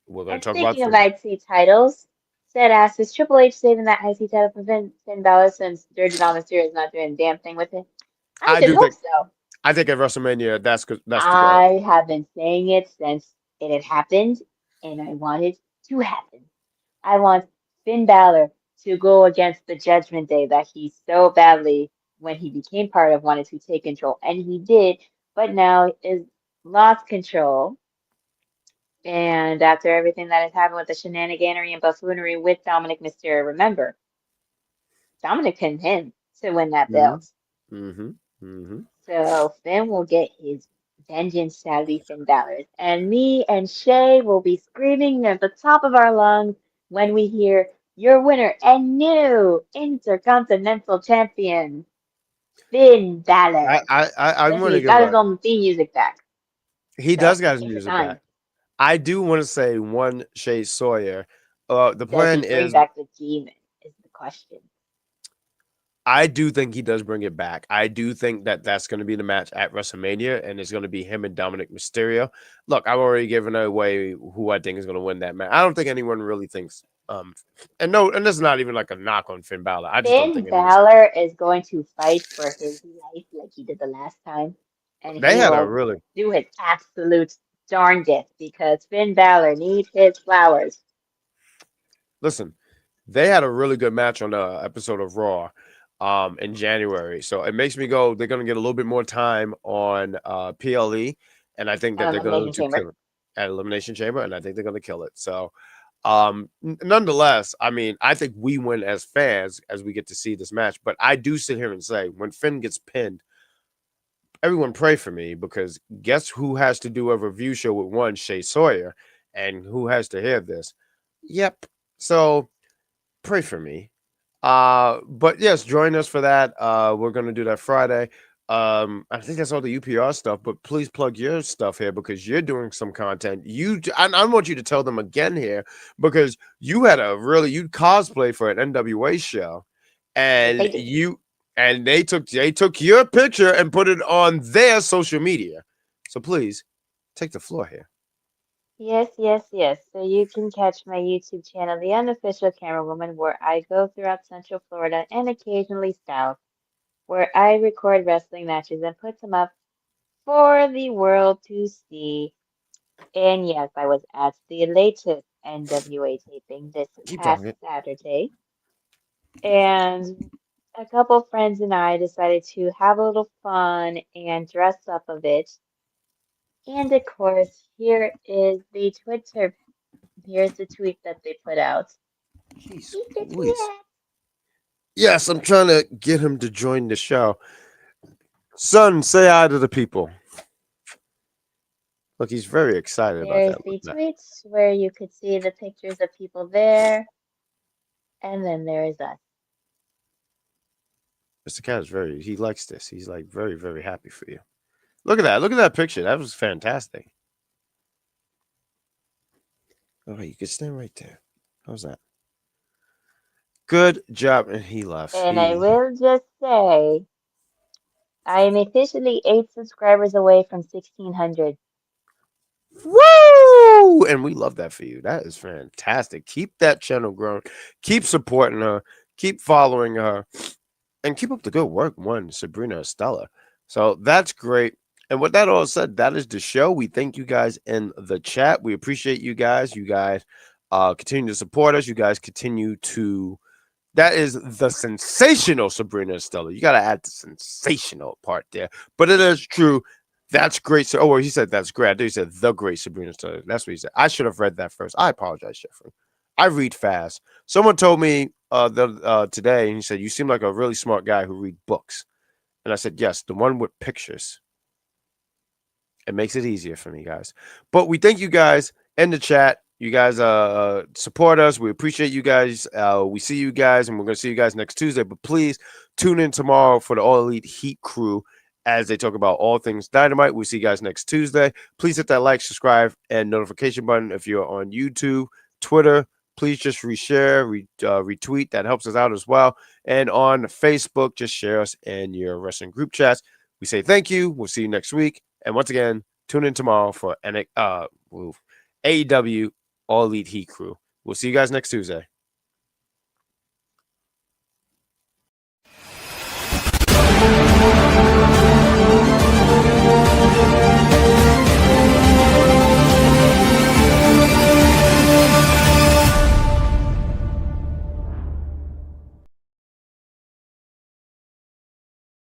we're going And to talk about speaking of Finn. IC titles, said ass, is Triple H saving that IC title for Finn Balor since Dirty Mysterio is not doing a damn thing with it? I I should do hope think. so. I think at WrestleMania, that's the goal. I have been saying it since it had happened, and I want it to happen. I want Finn Balor to go against the Judgment Day that he so badly, when he became part of, wanted to take control, and he did, but now is lost control. And after everything that has happened with the shenaniganery and buffoonery with Dominic Mysterio, remember, Dominic pinned him to win that Mm-hmm. belt. Mm-hmm. Mm-hmm. So Finn will get his vengeance Saturday Finn Balor. And me and Shay will be screaming at the top of our lungs when we hear your winner and new Intercontinental Champion, Finn Balor. I'm Listen, going to he's give got his a. own theme music back. He So does got his it's a music back. sign. I do want to say one Shay Sawyer. The Does plan he bring is back the demon? Is the question. I do think he does bring it back. I do think that that's going to be the match at WrestleMania, and it's going to be him and Dominic Mysterio. Look, I've already given away who I think is going to win that match. I don't think anyone really thinks. And no, and this is not even like a knock on Finn Balor. I just don't Finn think anyone's. Balor is going to fight for his life like he did the last time, and They he had a will really do his absolute darndest because Finn Balor needs his flowers. listen. They had a really good match on the episode of Raw, in January. So it makes me go. They're going to get a little bit more time on PLE, and I think that And they're going Elimination to Chamber. kill it at Elimination Chamber, and I think they're going to kill it. So nonetheless, I mean, I think we win as fans as we get to see this match. But I do sit here and say, when Finn gets pinned, everyone pray for me because guess who has to do a review show with one Shay Sawyer, and who has to hear this? Yep. So pray for me. But yes, join us for that. We're gonna do that Friday. I think that's all the UPR stuff, but please plug your stuff here because you're doing some content. I want you to tell them again here because you cosplay for an NWA show, Yes, I and did. they took your picture and put it on their social media. So please take the floor here. Yes, yes, yes. So you can catch my YouTube channel, The Unofficial Camera Woman, where I go throughout Central Florida and occasionally South, where I record wrestling matches and put them up for the world to see. And yes, I was at the latest NWA taping this Keep past talking. Saturday, and a couple friends and I decided to have a little fun and dress up a bit. And of course, here is the Twitter. Here's the tweet that they put out. Jeez, Keep the Louise. tweet. Yes, I'm trying to get him to join the show. Son, say hi to the people. Look, he's very excited about There's that. Look the at that. tweets where you could see the pictures of people there, and then there is us. Mr. Cat is he likes this. He's like very, very happy for you. Look at that. Look at that picture. That was fantastic. Oh, you can stand right there. How's that? Good job. And he left. And I will just say, I am officially 8 subscribers away from 1,600. Woo! And we love that for you. That is fantastic. Keep that channel growing. Keep supporting her. Keep following her. And keep up the good work, Sabrina Estella. So that's great. And with that all said, that is the show. We thank you guys in the chat. We appreciate you guys. You guys continue to support us. You guys continue to That is the sensational Sabrina Estella. You got to add the sensational part there. But it is true. That's great. So, oh, well, he said that's great. I thought he said the great Sabrina Estella. That's what he said. I should have read that first. I apologize, Jeffrey. I read fast. Someone told me today, and he said, "You seem like a really smart guy who read books." And I said, "Yes, the one with pictures. It makes it easier for me, guys." But we thank you guys in the chat. You guys support us. We appreciate you guys. We see you guys, and we're going to see you guys next Tuesday. But please tune in tomorrow for the All Elite Heat crew as they talk about all things Dynamite. We'll see you guys next Tuesday. Please hit that like, subscribe, and notification button if you're on YouTube, Twitter. Please just reshare, retweet. That helps us out as well. And on Facebook, just share us in your wrestling group chats. We say thank you. We'll see you next week. And once again, tune in tomorrow for AEW All Elite Heat Crew. We'll see you guys next Tuesday.